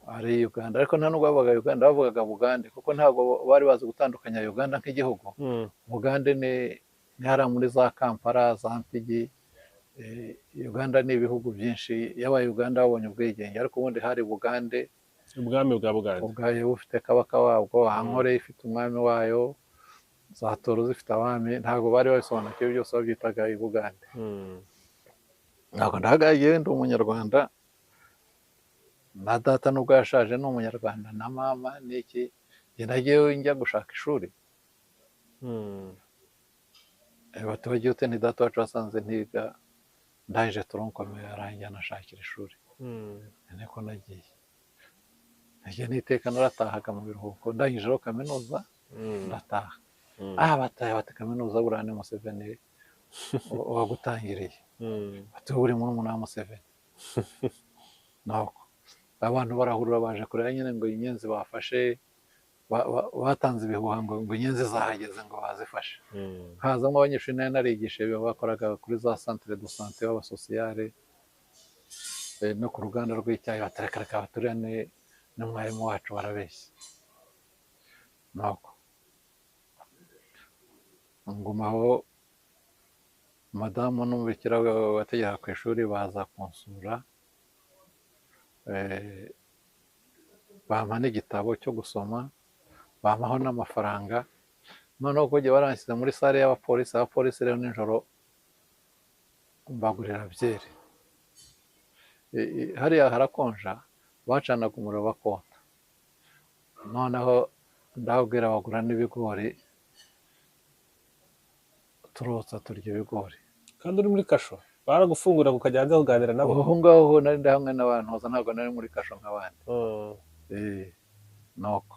Speaker 1: ari Uganda. Ariko nta nubwo bavugaga Uganda, bavugaga Bugande, kuko ntabwo bari bazi gutandukanya Uganda nk'igihugu. Bugande ni hariya muri za Kampala, za Mpigi. Uganda ni ibihugu byinshi. Yabaye Uganda babonye ubwigenge, ariko ubundi hari Bugande,
Speaker 2: ubwami bwa Bugande
Speaker 1: ubwayo bufite kabaka wabwo, Ankore ifite umwami wayo, za Toro zifite abami. Ntabwo bari babisobanukiwe byose, babyitaga i Bugande. Ntabwo ndahagaye ndi umunyarwanda, na data nubwo yashaje ni umunyarwanda, na mama n'iki. Nagiye njya gushaka ishuri, bati wagiye ute? Ni data wacu wasanze ntiga, ndangije turonkomeye aranjyana ashakira ishuri. Niko nagiye n'iteka naratahaga mu biruhuko. Ndangije rero kaminuza ndataha. Bataye bati kaminuza buriya ni Museveni wagutangiriye. Bati uri murumuna wa Museveni. Nuko abantu barahurura baje kureba nyine ngo inyenzi bafashe, batanze ibihuha ngo inyenzi zahageze ngo bazifashe. Hazamo abanyeshuri nari narigishije bakoraga kuri za centre de santé b'abasosiyare no ku ruganda rw'icyayi. Batarekareka baturiya n'umwarimu wacu barabeshya. Nuko ngumaho madamu n'umubikira wategeka ku ishuri baza kunsura, bampa n'igitabo cyo gusoma, bampaho n'amafaranga, noneho kujya baranshyize muri sale y'abapolisi, abapolisi rero nijoro mbagurira byeri. Hariya harakonja, bacanaga umuriro bakota, noneho ndababwira bagura n'ibigori, turotsa turya ibigori.
Speaker 2: kandi uri muri kasho baragufungura ukajya hanze kuganira nabo?
Speaker 1: aho ngaho nari ndi hamwe n'abantu, ntabwo nari muri kasho nk'abandi. nuko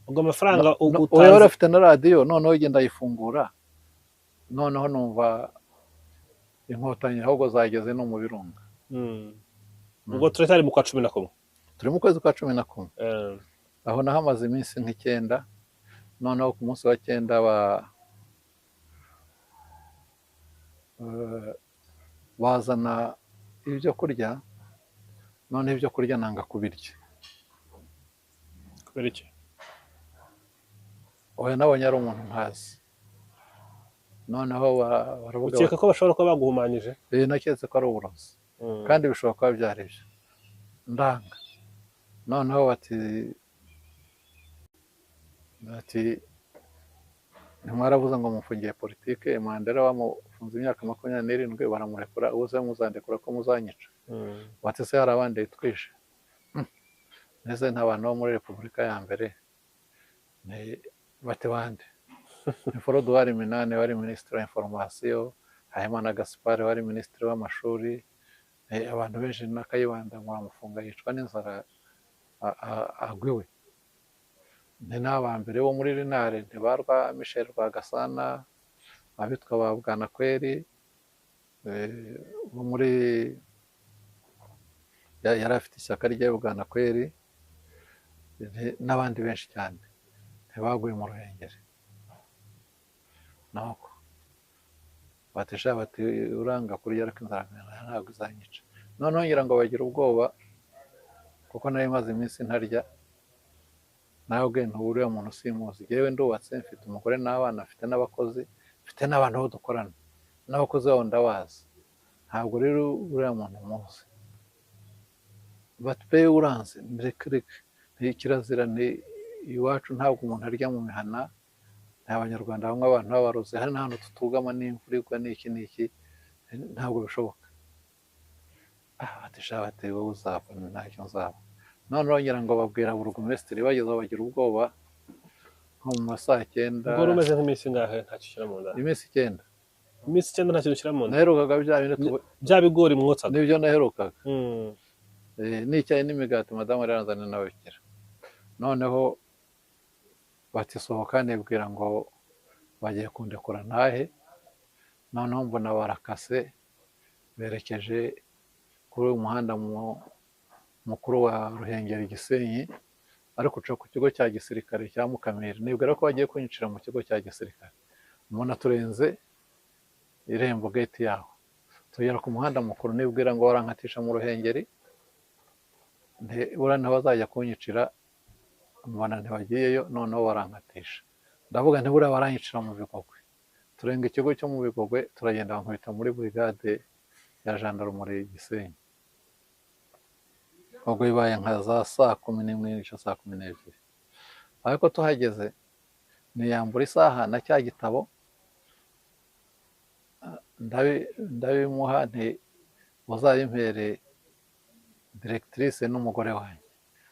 Speaker 2: ubwo amafaranga
Speaker 1: uyu wari afite na radiyo, noneho igenda ayifungura, noneho numva inkotanyi ahubwo zageze no mu birunga.
Speaker 2: ubwo turacyari mu kwa 11?
Speaker 1: turi mu kwezi kwa 11. aho nahamaze iminsi nk'icyenda, noneho ku munsi wa 9 bazana ibyo kurya, none ibyo kurya nanga kubirya.
Speaker 2: kubera iki?
Speaker 1: oya, nabonye ari umuntu nkazi, noneho baravuga
Speaker 2: ukeka ko bashobora kuba baguhumanyije?
Speaker 1: naketse ko ari uburozi, kandi bishobora kuba byari byo, ndanga. noneho bati ntimwaravuze ngo mufungiye politike, Mandela bamufunze imyaka 27, baramurekura, ubu se muzandekura ko muzanyica? bati se hari abandi twishe? neze nta bantu bo muri repubulika ya mbere? bati bande? ni Foroduwari Minani wari minisitiri wa inforomasiyo, Habimana Gaspard wari minisitiri w'amashuri, abantu benshi na Kayibanda ngo bamufunga yicwa n'inzara agwiwe. ni n'abambere bo muri Rinare, ntibarwa Michel Rwagasana, abitwa ba Bwanakweli bo muri yari afite ishyaka rya Bwanakweli, n'abandi benshi cyane ntibaguye mu Ruhengeri. nuko batisha bati uranga kurya ariko inzara ntabwo izanyica. noneho ngira ngo bagira ubwoba, kuko nari maze iminsi ntarya. nawe ubwe nturiya muntu simuzi, yewe ndubatse, mfite umugore n'abana, mfite n'abakozi, mfite n'abantu bo dukorana, n'abakozi babo ndabazi, ntabwo rero uriya muntu muzi. bati pe uranze? reka kirazira, ni iwacu ntabwo umuntu arya mu mihana, nta Abanyarwanda bamwe abantu b'abarozi, hari n'ahantu tutugama n'imvura igwa n'iki n'iki, ntabwo bishoboka. batisha bati wowe uzapfa, ntacyo nzaba. noneho ngira ngo babwira burugumesitiri, bagezeho bagira ubwoba, nko mu ma saa 9.
Speaker 2: ubwo rumeze nk'iminsi ingahe ntacyo ushyira mu nda?
Speaker 1: iminsi 9.
Speaker 2: iminsi 9 ntacyo ushyira mu nda?
Speaker 1: naherukaga
Speaker 2: bya bigori mwotsaga?
Speaker 1: nibyo naherukaga. n'icyayi n'imigati madamu yari yaranzaniye n'ababikira. noneho batisohoka, nibwira ngo bagiye kundekura ntahe. noneho mbona barakase berekeje kuri uyu muhanda mukuru wa Ruhengeri Gisenyi, ariko uca ku kigo cya gisirikare cya Mukamira. nibwira ko bagiye kunyicira mu kigo cya gisirikare. umuntu aturenze irembo gate yaho, tugera ku muhanda mukuru, nibwira ngo barankatisha mu Ruhengeri, buriya niho bazajya kunyicira, mbona ntibagiyeyo, noneho barankatisha. ndavuga nti buriya baranyicira mu Bigogwe. turenga ikigo cyo mu Bigogwe, turagenda bankubita muri brigade ya gendarmerie Gisenyi. ubwo bibaye nka za saa 11 n'igice, saa 12. ariko tuhageze niyambura isaha na cya gitabo, ndabimuha nti muzabimpere directrice n'umugore wanjye,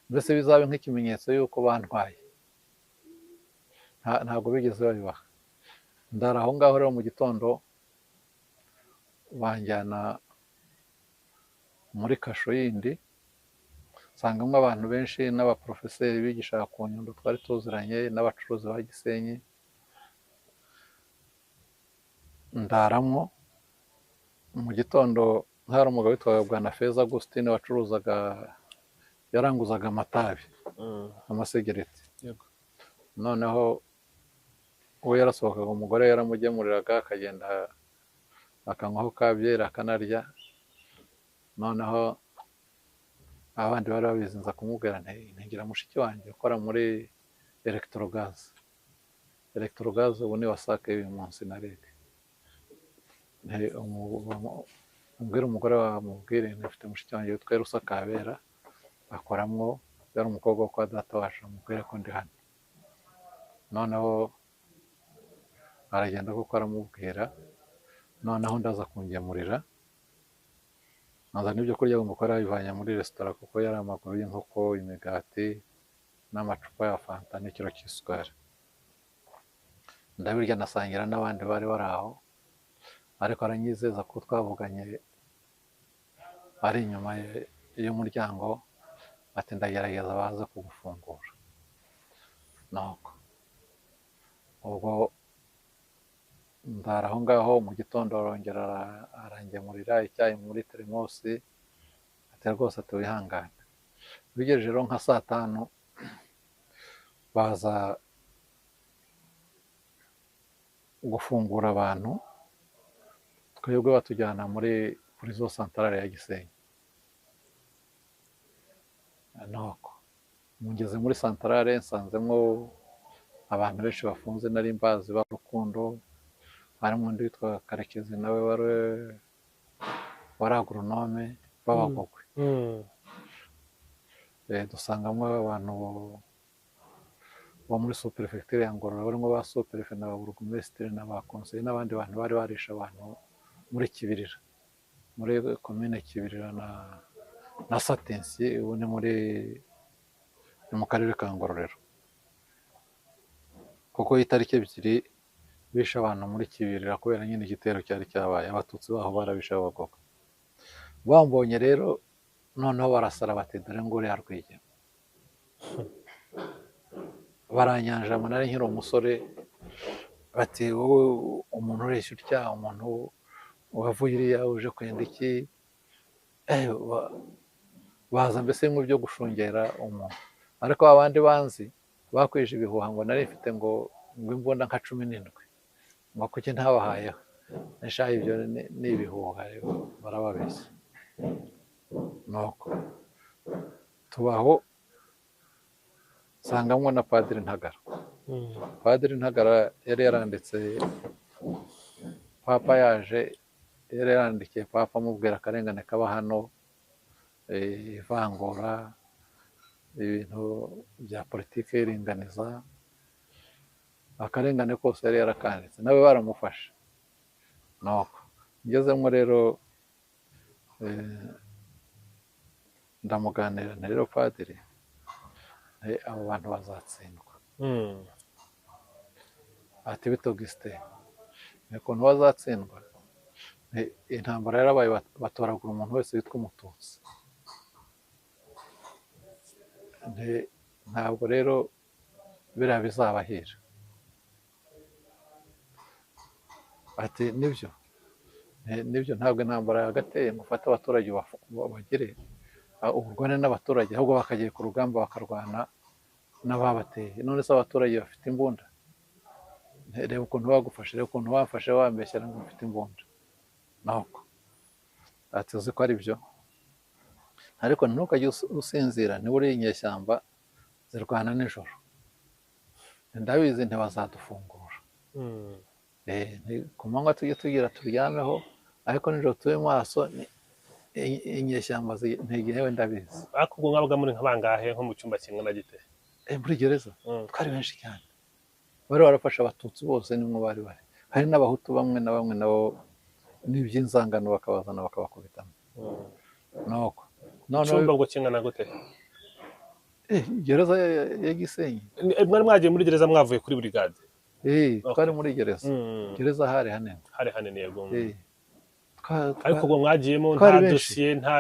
Speaker 1: mbese bizabe nk'ikimenyetso y'uko bantwaye. ntabwo bigeze babibaha. ndara aho ngaho rero, mu gitondo banjyana muri kasho yindi, nsangamo abantu benshi n'abaprofeseri bigishaga ku Nyundo twari tuziranye, n'abacuruzi ba Gisenyi. ndaramwo. mu gitondo hari umugabo witwaga Bwanafeza Agustin wacuruzaga, yaranguzaga amatabi, amasegereti. noneho uwo yarasohokaga, umugore yaramugemuriraga, akagenda akanywaho ka byeri akanarya. noneho abandi bari babizi, nza kumubwira ntigira mushiki wanjye ukora muri electrogaz. ubu ni wasake uyu munsi na REG. umbwira umugore wamubwire ntafite mushiki wanjye witwa Erusa Kabera akoramwo, yari umukobwa wo kwa data wacu, amubwire ko ndi hano. Noneho aragenda kuko aramubwira, noneho ndaza kungemurira, nazana ibyo kurya agomba kuba yarabivanye muri resitora kuko yari amaguru y'inkoko, imigati n'amacupa ya fanta n'ikiro cy'isukari. Ndabirya nasangira n'abandi bari bari aho, ariko aranyizeza ko twavuganye ari inyuma y'umuryango, ati ndagerageza baze kugufungura. Nuko ubwo ndara aho ngaho, mu gitondo arongera arangemurira icyayi muri teremosi, ati rwose tuwihangane. Bigejeje rero nka saa 5 baza gufungura abantu, twebwe batujyana muri prison centrale ya Gisenyi. Nuko mugeze muri centrale nsanzemo abantu benshi bafunze nari mbazi ba Rukundo, harimo undi witwa Karekezi nawe wari agronome b'Abagogwe. Dusangamo abantu bo muri sous-préfecture ya Ngororero, barimo ba sous-préfet na ba burugumesitiri na ba conseiller n'abandi bantu bari barisha abantu muri Kibirira, muri commune Kibirira na Satensi, ubu ni mu karere ka Ngororero, kuko itariki 2 bishe abantu muri Kibirira kubera nyine igitero cyari cyabaye, abatutsi baho barabishe Abagogwe. Bambonye rero noneho barasara bati dore ngo uriya Rwigema. Baranyanja nari nkiri umusore, bati wowe umuntu ureshya utya, umuntu wavuye iriya uje kwenda iki? Baza mbese nk'ibyo gushungera umuntu. Ariko abandi banzi bakwije ibihuha ngo nari mfite ngo imbunda nka 17, ngo kuki ntabahayeho. Nesha ibyo ni ibihuha, barababeshya. Nuko tubaho sangamwe na Padiri Ntagara. Padiri Ntagara yari yaranditse, papa yaje yari yarandikiye papa amubwira akarengane kaba hano, ivangura, ibintu bya politiki y'iringaniza, akarengane kose yari yarakanditse, nawe baramufashe. Nuko ngezemo rero ndamuganira na rero Padiri, abo bantu bazatsindwa. Ati bito Augustin, ukuntu bazatsindwa, intambara yarabaye batoragura umuntu wese witwa Umututsi. Ntabwo rero biriya bizabahira. Ati nibyo ntabwo intambara yagateye ngo ufate abaturage bagire uburwane n'abaturage, ahubwo bakagiye ku rugamba bakarwana n'ababateye. None se abaturage bafite imbunda? Reba ukuntu bagufashe, reba ukuntu bafashe wambeshyira ngo ufite imbunda. Nuko ati uzi ko ari byo, ariko ntukajye usinzira, niba uri inyeshyamba zirwana nijoro, ndabizi ntibazadufungura. Ku manywa tujye tugira turyameho, ariko nijoro tube maso, inyeshyamba ntegewe ndabizi.
Speaker 2: Ariko ubwo mwabaga muri nkabangahe nko mu cyumba kimwe na gite?
Speaker 1: Muri gereza twari benshi cyane, bari barafashe abatutsi bose, nimwe bari hari n'abahutu bamwe na bamwe nabo n'iby'inzangano bakabazana bakabakubitamo. Nuko
Speaker 2: icyumba ubwo kingana gute?
Speaker 1: Gereza ya Gisenyi.
Speaker 2: Mwari mwagiye muri gereza mwavuye kuri brigade?
Speaker 1: Twari muri gereza. Gereza hari hanini
Speaker 2: yego. Ariko ubwo mwagiyemo nta dosiye, nta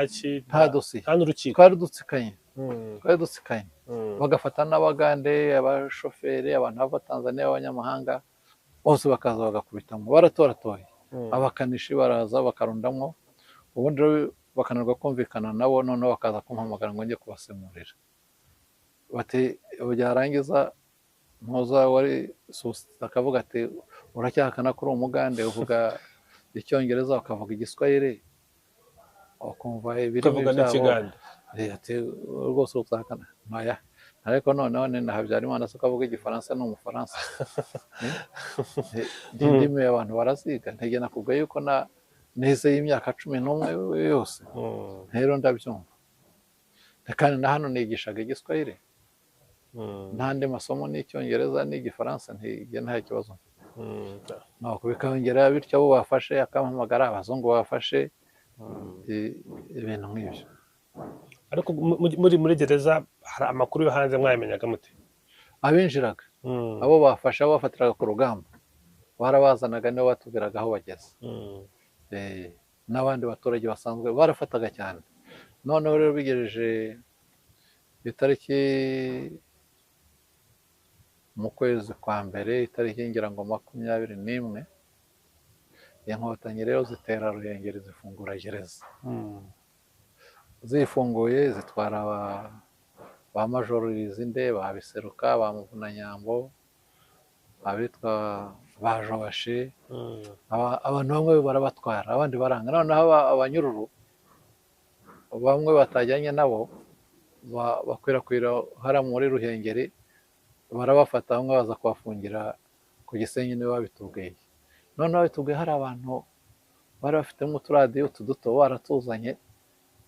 Speaker 1: dosiye,
Speaker 2: nta n'urukiko?
Speaker 1: twari dutsikanye, bagafata n'abagande, abashoferi, abantu b'Abatanzaniya, abanyamahanga bose bakaza bagakubitamo, baratoratoye. Abakanishi baraza bakarundamo, ubundi bakanarwa kumvikana nabo, noneho bakaza kumpamagara ngo njye kubasemurira. Bati byarangiza mpuza wari susita akavuga ati uracyahakana kuri umugande, uvuga Icyongereza ukavuga Igiswahili, ukumva ibirimo byabo. Ati rwose utahakana? Maya ariko noneho ni na Habyarimana se ukavuga igifaransa ni umufaransa. Indimi abantu baraziga, ntege nakubwiye yuko nize y'imyaka 11 yose rero ndabyumva, kandi na hano nigishaga igiswahili n'andi masomo n'icyongereza n'igifaransa, ntige nta kibazo. nuko bikongera bityo abo bafashe akampamagara, abazungu bafashe ibintu nk'ibyo.
Speaker 2: ariko muri gereza hari amakuru yo hanze mwayamenyaga mute?
Speaker 1: Abinjiraga abo bafashe, abo bafatiraga ku rugamba barabazanaga nibo batubwiraga aho bageze. N'abandi baturage basanzwe barafataga cyane. Noneho rero bigereje itariki mu kwezi kwa mbere, itariki ngira ngo 21, Inkotanyi rero zitera Ruhengeri, zifungura gereza. Zifunguye zitwara ba Majoro Rizinde, ba Biseruka, ba Muvunanyambo, abitwa ba Jobashi, abantu bamwe barabatwara abandi baranga. Noneho abanyururu bamwe batajyanye nabo bakwirakwira hara muri Ruhengeri, barabafata bamwe baza kubafungira ku Gisenyi, niwe babitubwiye. Noneho babitubwiye hari abantu bari bafitemo uturadiyo duto baratuzanye.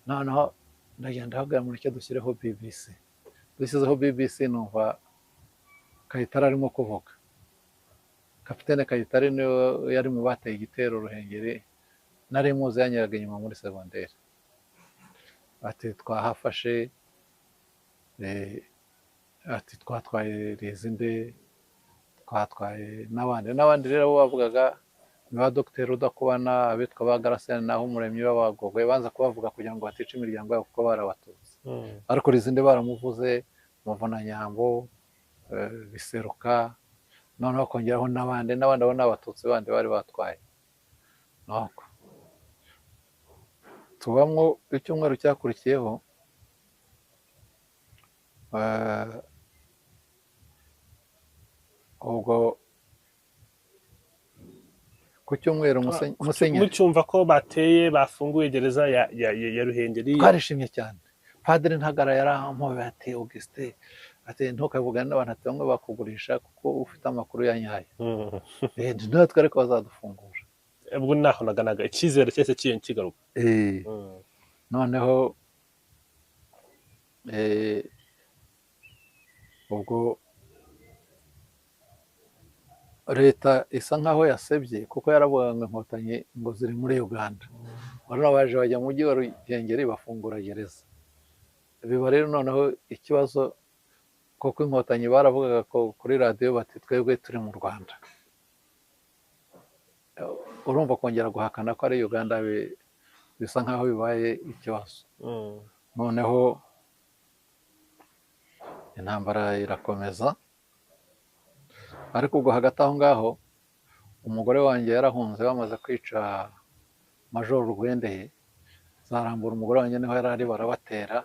Speaker 1: Noneho ndagenda habwira muri cyo dushyireho BBC. Dushyizeho BBC numva Kayitare arimo kuvuga. Kapitene Kayitare niwe yari mu bateye igitero Ruhengeri, nari muzi yanyeraga inyuma muri segonderi. Ati twahafashe, ati twatwaye Rizinde, twatwaye n'abandi rero bavugaga ni ba Dr Rudakubana, abitwa ba Garasene naho Umuremyi w'Abagogwe, banza kubavuga kugira ngo batica imiryango yabo kuko barabatutsi. Ariko Rizinde baramuvuze, Muvunanyambo, Biseruka, noneho bakongeraho n'abandi abo n'abatutsi bandi bari batwaye. Nuko tubamwo icyumweru cyakurikiyeho, ubwo ku cyumweru Musenyeri
Speaker 2: mucyumva ko bateye bafunguye gereza ya Ruhengeri,
Speaker 1: twarishimye cyane. Padiri Ntagara yarampobe ati Augustin, ati ntukavugane n'abantu, ati bamwe bakugurisha kuko ufite amakuru ya nyayo. Natwe ariko bazadufungura.
Speaker 2: ubwo naho naganaga icyizere cyese kigaruka.
Speaker 1: Noneho ubwo leta isa nkaho yasebye, kuko yaravuga ngo Inkotanyi ngo ziri muri Uganda. Barano baje bajya mu mujyi wa Ruhengeri bafungura gereza. Biba rero noneho ikibazo, kuko Inkotanyi baravugaga ko kuri radiyo bati twebwe turi mu Rwanda. Urumva kongera guhakana ko ari Uganda bisa nkaho bibaye ikibazo. Noneho intambara irakomeza, ariko ubwo hagati aho ngaho umugore wanjye yarahunze bamaze kwica Majoro Rwendeye. Zarambura umugore wanjye niho yari ari, barabatera.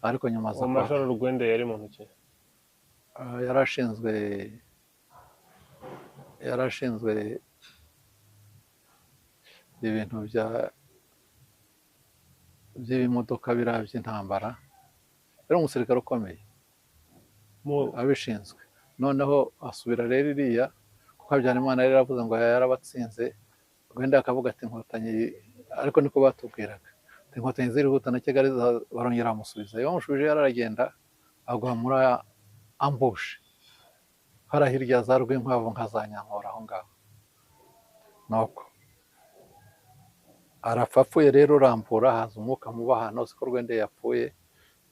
Speaker 1: Ariko nyuma za
Speaker 2: Majoro Rwendeye yari mu ntoki,
Speaker 1: yarashinzwe ibintu by'ibimodoka biriya by'intambara. Yari umusirikare ukomeye abishinzwe. Noneho asubira rero iriya, kuko Habyarimana yari yaravuze ngo yarabatsinze. Rwenda akavuga ati Inkotanyi, ariko niko batubwiraga, ati Inkotanyi zirihuta na Kigali, barongera bamusubiza. Iyo bamushubije yaragenda agwa muri ambushi hariya hirya za Rwinkwavu nka za Nyankora aho ngaho. Nuko arapfa. Apfuye rero Rambura, haza umwuka mubi ahantu hose ko Rwendeye yapfuye.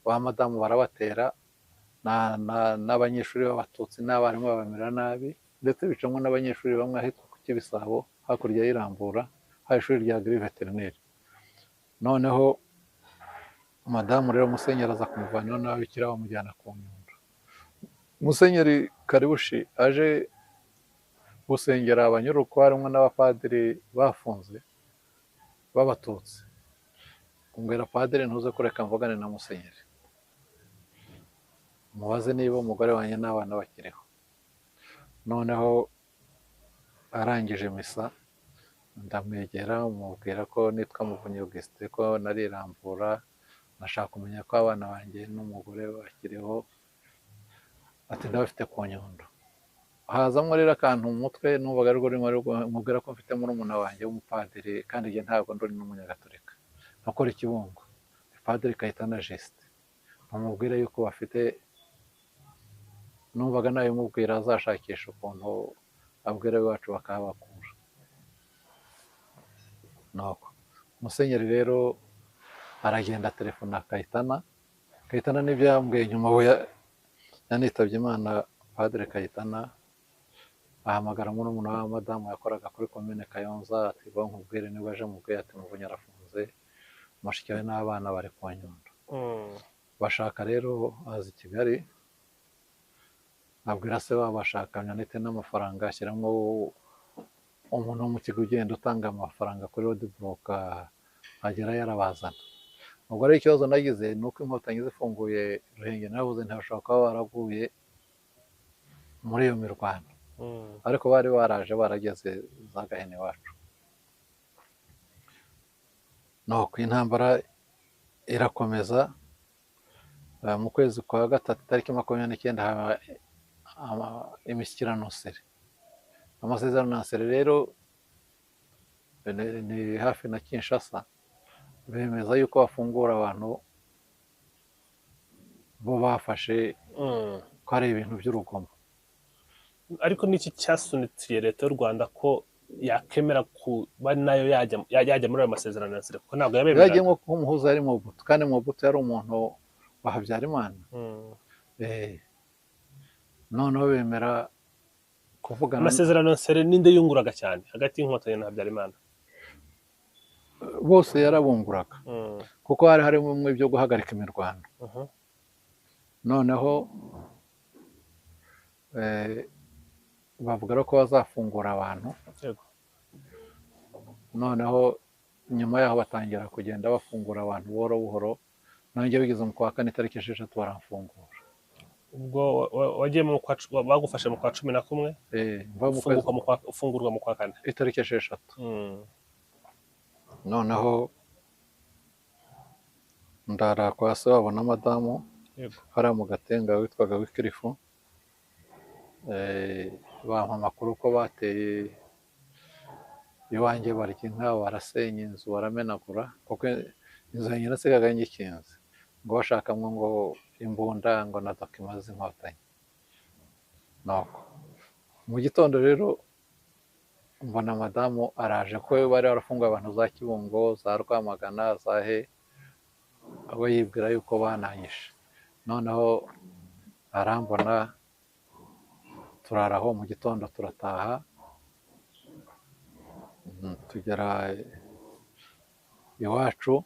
Speaker 1: Ba madamu barabatera, n'abanyeshuri b'Abatutsi n'abarimu babamera nabi, ndetse bicamo n'abanyeshuri bamwe ahitwa ku Kibisabo hakurya y'Irambura, hari ishuri rya Gris Veterineri. Noneho madamu rero Musenyeri aza kumuvanaho n'ababikira bamujyana ku Nyundo. Musenyeri Karibushi aje gusengera abanyururu, ko harimo n'abapadiri bafunze b'Abatutsi. Kumbwira padiri ntuze kureka mvugane na Musenyeri, mubaze niba umugore wanjye n'abana bakiriho. Noneho arangije misa ndamwegera, mubwira ko nitwa Muvunyi Augustin, ko nari Rambura, nashaka kumenya ko abana banjye n'umugore bakiriho, ati ndabafite ku Nyundo. Hazamo rero akantu mu mutwe numvaga ariko mubwira ko mfite murumuna wanjye w'umupadiri kandi njye ntabwo ndi n'umunyagatolika, nakora Kibungo, Padiri Kayitana Justin, bamubwira yuko bafite, numvaga nabimubwira azashakisha ukuntu abwira iwacu bakahabakura. nuko Musenyeri rero aragenda telefona Kayitana n'ibyo yambwiye nyuma yanitabye Imana. Padiri Kayitana ahamagara murumuna wa madamu yakoraga kuri komine Kayonza, ati nkubwire niba aje mubwiye ati Muvunyi arafunze, mushiki we n'abana bari ku Nyundo. Bashaka rero aza i Kigali, abwira se wabo bashakanye anite n'amafaranga, ashyiramo umuntu wo mu kigo ugenda utanga amafaranga kuri roadblock, agera yarabazana. Ubwo rero ikibazo nagize ni uko inkotanyi zifunguye Ruhengeri, navuze ntibashobora kuba baraguye muri iyo mirwano, ariko bari baraje barageze za Gahini iwacu. nuko intambara irakomeza. Mu kwezi kwa gatatu tariki 29 haba imishyikirano Sere. Amasezerano ya Sere rero ni hafi na Kinshasa, bemeza yuko bafungura abantu bo bafashe ko ari ibintu by'urugomo.
Speaker 2: ariko niki cyasunitiye leta y'u Rwanda ko yakemera kuba nayo yajya muri ayo masezerano ya Sere, kuko ntabwo yabemerera.
Speaker 1: Yagiye nko kumuhuza ari Mobutu, kandi Mobutu yari umuntu wa Habyarimana. noneho bemera kuvugana.
Speaker 2: Amasezerano ya Sere ninde yunguraga cyane hagati y'Inkotanyi na Habyarimana?
Speaker 1: Bose yarabunguraga, kuko hari harimo bimwe byo guhagarika imirwano. noneho bavuga ko bazafungura abantu, noneho nyuma yaho batangira kugenda bafungura abantu buhoro buhoro. nanjye bigeze mu kwa 4 tariki 6 baramfungura.
Speaker 2: ubwo wagiye bagufashe mu kwa 11? Ufungurwa mu kwa 4
Speaker 1: itariki 6. noneho ndara kwa se wabo na madamu hariya mu Gatenga witwaga Wikirifu. bampa amakuru ko bateye iwanjye, barya inka, barasenya inzu, baramenagura, kuko inzu yanjye nasigaga ngikinze, ngo bashakamwo ngo imbunda ngo na dokima z'Inkotanyi. nuko mu gitondo rero mbona madamu araje, ko bari barafunguye abantu za Kibungo, za Rwamagana, za he, abo yibwira yuko bananyishe. noneho arambona, turaraho, mu gitondo turataha, tugera iwacu.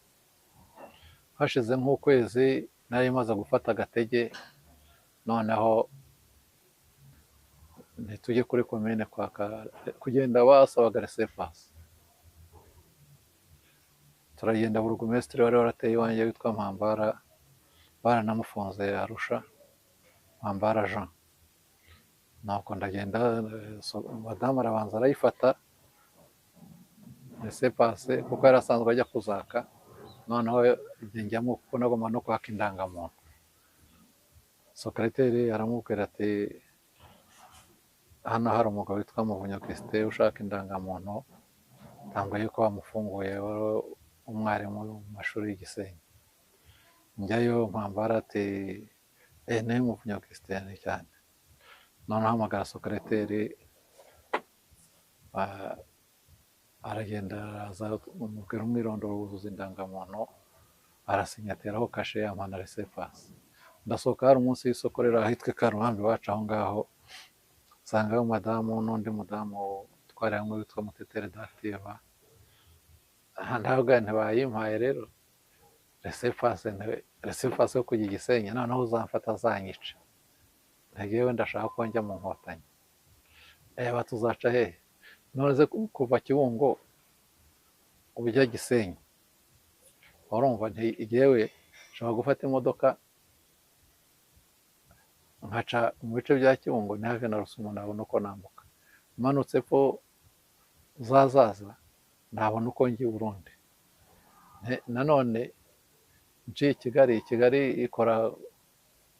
Speaker 1: hashize nk'ukwezi nari maze gufata agatege, noneho ntitujye kuri komine kugenda basabaga resepasi. turagenda, burugumesitiri wari warateye iwanjye witwa Mpambara, baranamufunze Arusha, Mpambara Jean. nuko ndagenda, madamu arabanza arayifata resepase, kuko yari asanzwe ajya kuzaka. noneho njyamo, kuko nagomba no kwaka indangamuntu. Sekreteri aramubwira ati hano hari umugabo witwa Muvunyi Augustin ushaka indangamuntu, tambwiye yuko bamufunguye, umwarimu mu mashuri y'Igisenyi. njyayo, Mpambara ati ni Muvunyi Augustin cyane. noneho hamagara sekreteri, aragenda araza, umubwira umwirondoro, wuzuza indangamuntu, arasinyatiraho kashe, yampana resepasi. ndasohoka, hari umunsi w'isoko rero ahitwa Karuhambi iwacu aho ngaho, nsangayo madamu n'undi mudamu twari hamwe witwa Mutetere Dativa. ntabwo ntibayimpaye rero resepasi yo kujya Igisenyi, noneho uzamfata azanyica, ntegewe ndashaka ko njya mu Nkotanyi. batuzaca hehe? none kuva Kibungo ujya Gisenyi, urumva ntigewe nshobora gufata imodoka nkaca mu bice bya Kibungo, ni hafi na Rusumo, nabona uko nambuka. manutse ko zazaza, nabona uko njya i Burundi. nanone nciye i Kigali ikora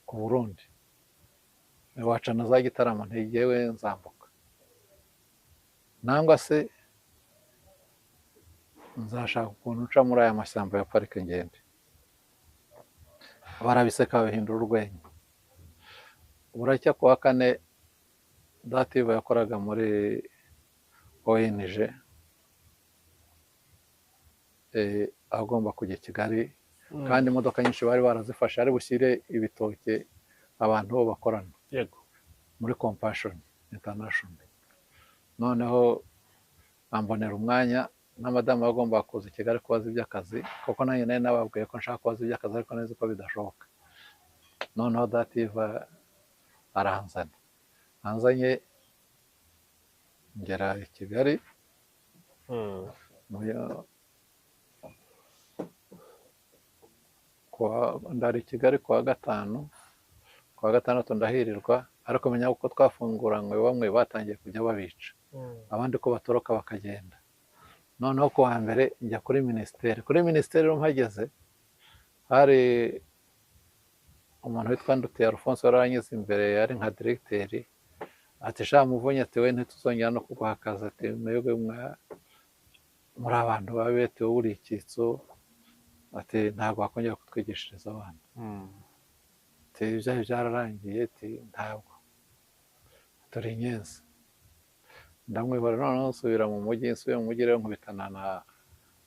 Speaker 1: ku Burundi, waca na za Gitarama, ntigewe nzambuka, nangwa se nzashaka ukuntu nca muri aya mashyamba ya parike ngende. Barabiseka bahindura urwenya. Buracya ku wa kane Dative yakoraga muri ONG, agomba kujya i Kigali, kandi imodoka nyinshi bari barazifashe ari bushyire ibitoke abantu bo bakorana
Speaker 2: yego
Speaker 1: muri Compassion International. Noneho ambonera umwanya na madamu agomba kuza i Kigali kubaza iby'akazi, kuko nanjye nari nababwiye ko nshaka kubaza iby'akazi ariko nzi ko bidashoboka. Noneho Dative anzanye ngera i Kigali, ndari i Kigali kuwa gatanu, kuwa gatandatu ndahirirwa, ariko menya uko twafunguranywe bamwe batangiye kujya babica, abandi ko batoroka bakagenda. Noneho kuwa mbere njya kuri minisiteri mpageze, hari umuntu witwa Ndutiye Alphonse wari aranyuze imbere, yari nka diregiteri, ati sha Muvunyi, ati we ntituzongera no kuguha akazi, ati mwebwe muri abantu babete wowe uri icyitso, ati ntabwo wakongera kutwigishiriza abana, ati ibyaha byararangiye, ati ntabwo turi inyenzi. Ndamwibara, noneho nsubira mu mujyi, rero nkubitana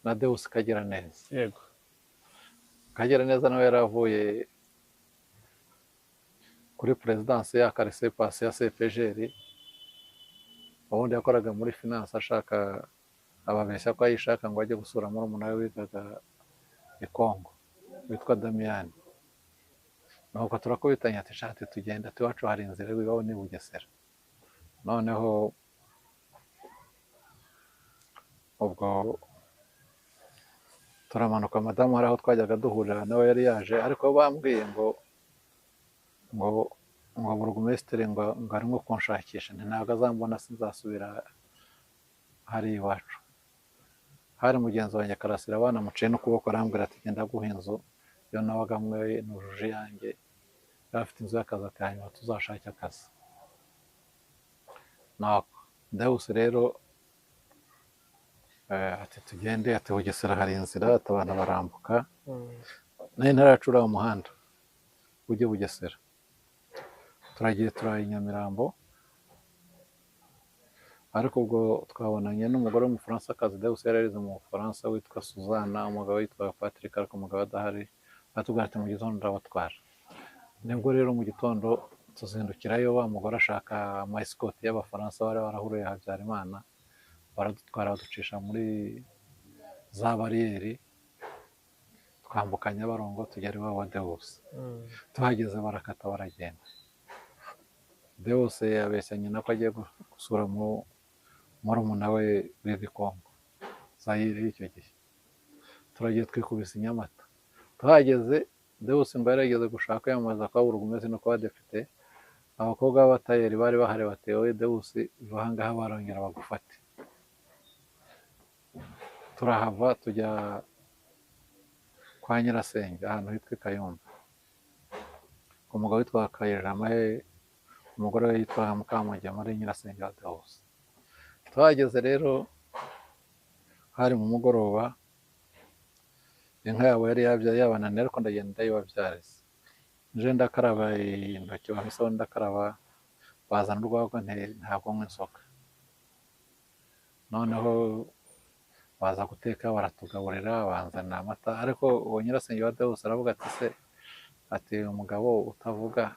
Speaker 1: na Deus Kagiraneza.
Speaker 2: yego
Speaker 1: Kagiraneza nawe yaravuye kuri perezidansi ya karesepasi ya CPGR, ubundi yakoraga muri finance, ashaka ababeshya ko ayishaka ngo ajye gusura murumuna we wigaga i Kongo witwa Damiyani. Nuko turakubitanya, ati shati tugenda, ati iwacu hari inzira iwawe ni Bugesera. Noneho ubwo turamanuka, madamu hari aho twajyaga duhurira nawe yari yaje, ariko bambwiye ngo burugumesitiri ngo arimo kunshakisha, ntabwo azambona, sinzasubira hari iwacu. Hari mugenzi wanjye Karasira, abana muciye n'ukuboko, arambwira ati genda guha inzu iyo nabaga mwe nujuje yanjye, yari afite inzu y'akazi, ati hanyuma tuzashake akazi. Nako Deus rero ati tugende, ati Bugesera hari inzira, ati abantu barambuka. Nari ntaracura umuhanda ujye Bugesera, turagiye turaye i Nyamirambo, ariko ubwo twabonanye n'umugore w'umufaransa, Deus yari yarize mu Bufaransa, witwa Suzana, umugabo witwa Patrick, ariko umugabo adahari, atubwira ati mu gitondo ndabatwara. Nibwo rero mu gitondo tuzindukirayo, wa mugore ashaka amayisikoti y'Abafaransa bari barahuruye Habyarimana, baradutwara baducisha muri za bariyeri, twambuka Nyabarongo tugera iwabo wa Deus. Tuhageze barakata baragenda. Deus yabeshya nyina ko agiye gusura murumuna we wiga i Kongo, Zaire y'icyo gihe. Turagiye twikubise i Nyamata. Tuhageze Deus ngo yarageze gushaka yamaza kwa burugumesi no kwa depite, abakobwa b'abatayeri bari bahari, batewe Deus iva ahangaha barongera bagufate. Turahava tujya kwa Nyirasenge ahantu hitwa i Kayumba, ku mugabo witwa Kayirama, umugore we yitwa Mukamugema, muri Nyirasenge wa Deus. Tuhageze rero hari mu mugoroba, inka yabo yari yabyaye yabananiye, ariko ndagenda ndayibabyariza. Nje ndakaraba intoki, bamisaho ndakaraba, bazana urwagwa, ntabwo nywa inzoga. Noneho baza guteka, baratugaburira, banzanira amata, ariko uwo Nyirasenge wa Deus aravuga ati se, ati umugabo utavuga,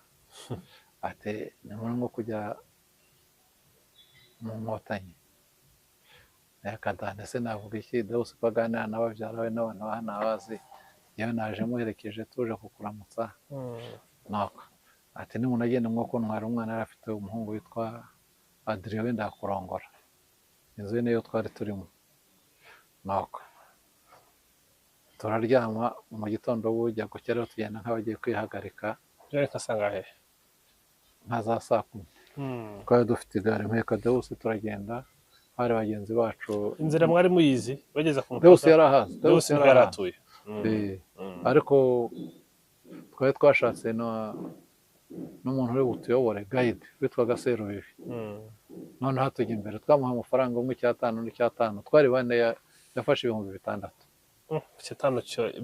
Speaker 1: ati ni nko kujya mu Nkotanyi. Yakadane se navuga iki, Deus ko aganira n'ababyara we n'abantu hano abazi, yewe naje muherekeje tuje kukuramutsa. Nako ati nimuntu agenda mwuko ntwara, umwana yari afite umuhungu witwa Adrien wenda kurongora, inzu ye niyo twari turimo. Nako turaryama, mu gitondo bujya gucya rero tugenda nk'abagiye kwihagarika.
Speaker 2: byari kasangahe?
Speaker 1: Nka za saa 10. Twari dufite igare, mpeka Deus turagenda, hari bagenzi bacu.
Speaker 2: Inzira mwari muyizi bageza ku
Speaker 1: Deus yarahazi,
Speaker 2: Deus yaratuye.
Speaker 1: ariko twari twashatse n'umuntu uri butuyobore gayide witwaga Serubibi, noneho tujya imbere twamuha amafaranga umwe icyatanu n'icyatanu, twari bane, yafashe 6,000.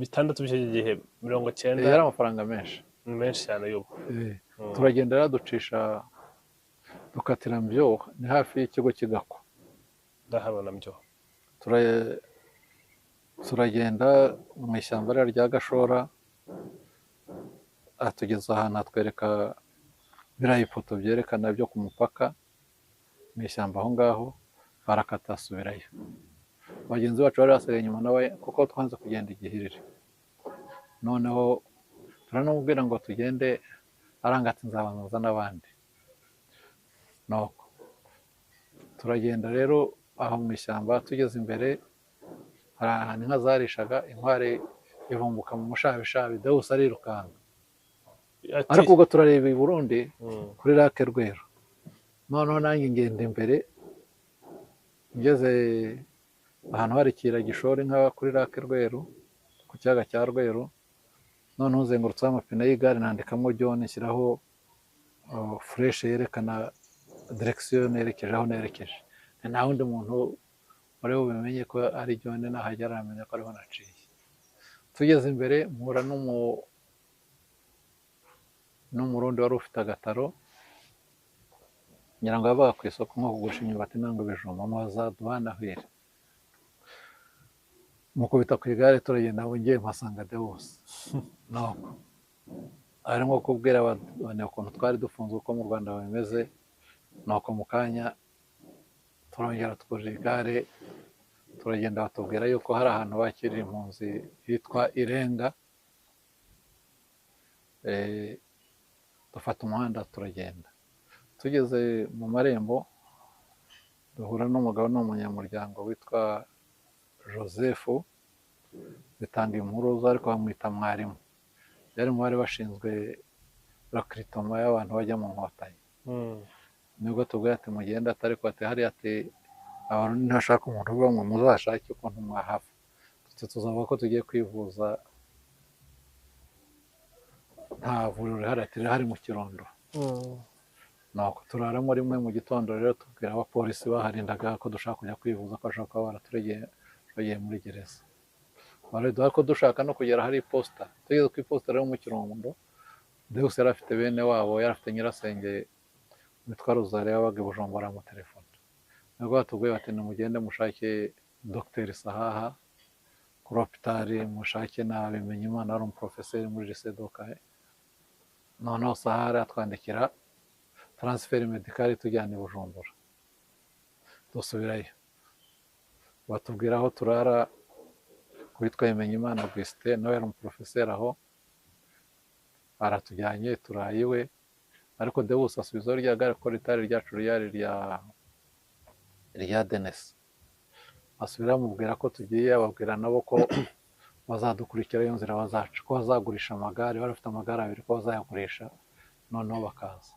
Speaker 2: bitandatu by'icyo gihe 90
Speaker 1: yari amafaranga menshi,
Speaker 2: ni menshi cyane y'ubu.
Speaker 1: turagenda ducisha dukatira Mbyoha, ni hafi y'ikigo cy'Igako,
Speaker 2: ndahabona Mbyoha.
Speaker 1: turagenda mu ishyamba rya Gashora, atugeza ahantu atwereka biriya ipoto byerekana byo ku mupaka mu ishyamba, aho ngaho barakata asubirayo. Bagenzi bacu bari basigaye inyuma nawe kuko twanze kugenda igihirire, noneho turanamubwira ngo tugende, aranga ati nzabamuza n'abandi. nuko turagenda rero aho mu ishyamba, tugeze imbere hari ahantu inka zarishaga, inkware ivumbuka mu mushabishabi, Deus arirukanka, ariko ubwo turareba i Burundi kuri Lake Rweru. Noneho nanjye ngenda imbere, ngeze ahantu hari ikira gishora inka kuri Lake Rweru, ku kiyaga cya Rweru, noneho uzengurutseho amapine y'igare, nandikamo John, nshyiraho fureshe yerekana direkisiyo nerekeje aho nerekeje. Nta wundi muntu wari bubimenye ko ari John, nahagera aramenya ko ariho naciye. Tugeze imbere mpura n'umurundi wari ufite agataro, ngira ngo yabaga ku isoko nko kugurisha imyumbati nangwa ibijumba, mubaza duhanahwire, mukubita ku igare, turagenda aho ngiye mpasanga Deus. nuko ari nko kubwira abantu ukuntu twari dufunze uko mu Rwanda bimeze. nuko mu kanya turongera twurira igare, turagenda batubwira yuko hari ahantu bakirira impunzi hitwa Irenga. Dufata umuhanda turagenda, tugeze mu marembo duhura n'umugabo n'umunyamuryango witwa Joseph Zitanga Impuruza, ariko bamwita mwarimu. yari mu bari bashinzwe rakritoma y'abantu bajya mu Nkotanyi. nibwo tubwira ati mugenda, atari ko ati hariya ati abantu ntashaka umuntu uvuga ngo muzashake ukuntu mwahava, tuzavuga ko tugiye kwivuza, nta vuriro rihari, ati rihari mu Kirundo. nuko turaramo rimwe mu gitondo rero tubwira abapolisi baharindaga ko dushaka kujya kwivuza ko bashaka kuba baraturegeye muri gereza. baraduha ko dushaka no kugera hari iposita. tugeze ku iposita rero mu Kirundo, Deus yari afite bene wabo, yari afite nyirasenge witwa Rozari, yabaga i Bujumbura mu telefone. nibwo batubwiye bati nimugende mushake Dr Sahaha kuri hopitali, mushake na Bimenyimana wari umuprofeseri muri lycée d'Okaye. noneho Sahaha atwandikira transfert medicale tujyana i Bujumbura, dusubirayo. batubwira aho turara, witwa Bimenyimana Augustin, nawe yari umuprofeseri aho, aratujyanye turaye iwe. ariko Deus asubizaho rya gare ko ritari ryacu, ryari rya Denis. asubira amubwira ko tugiye, ababwira nabo ko bazadukurikira iyo nzira bazaca, ko bazagurisha amagare, bari bafite amagare abiri ko bazayagurisha, noneho bakaza.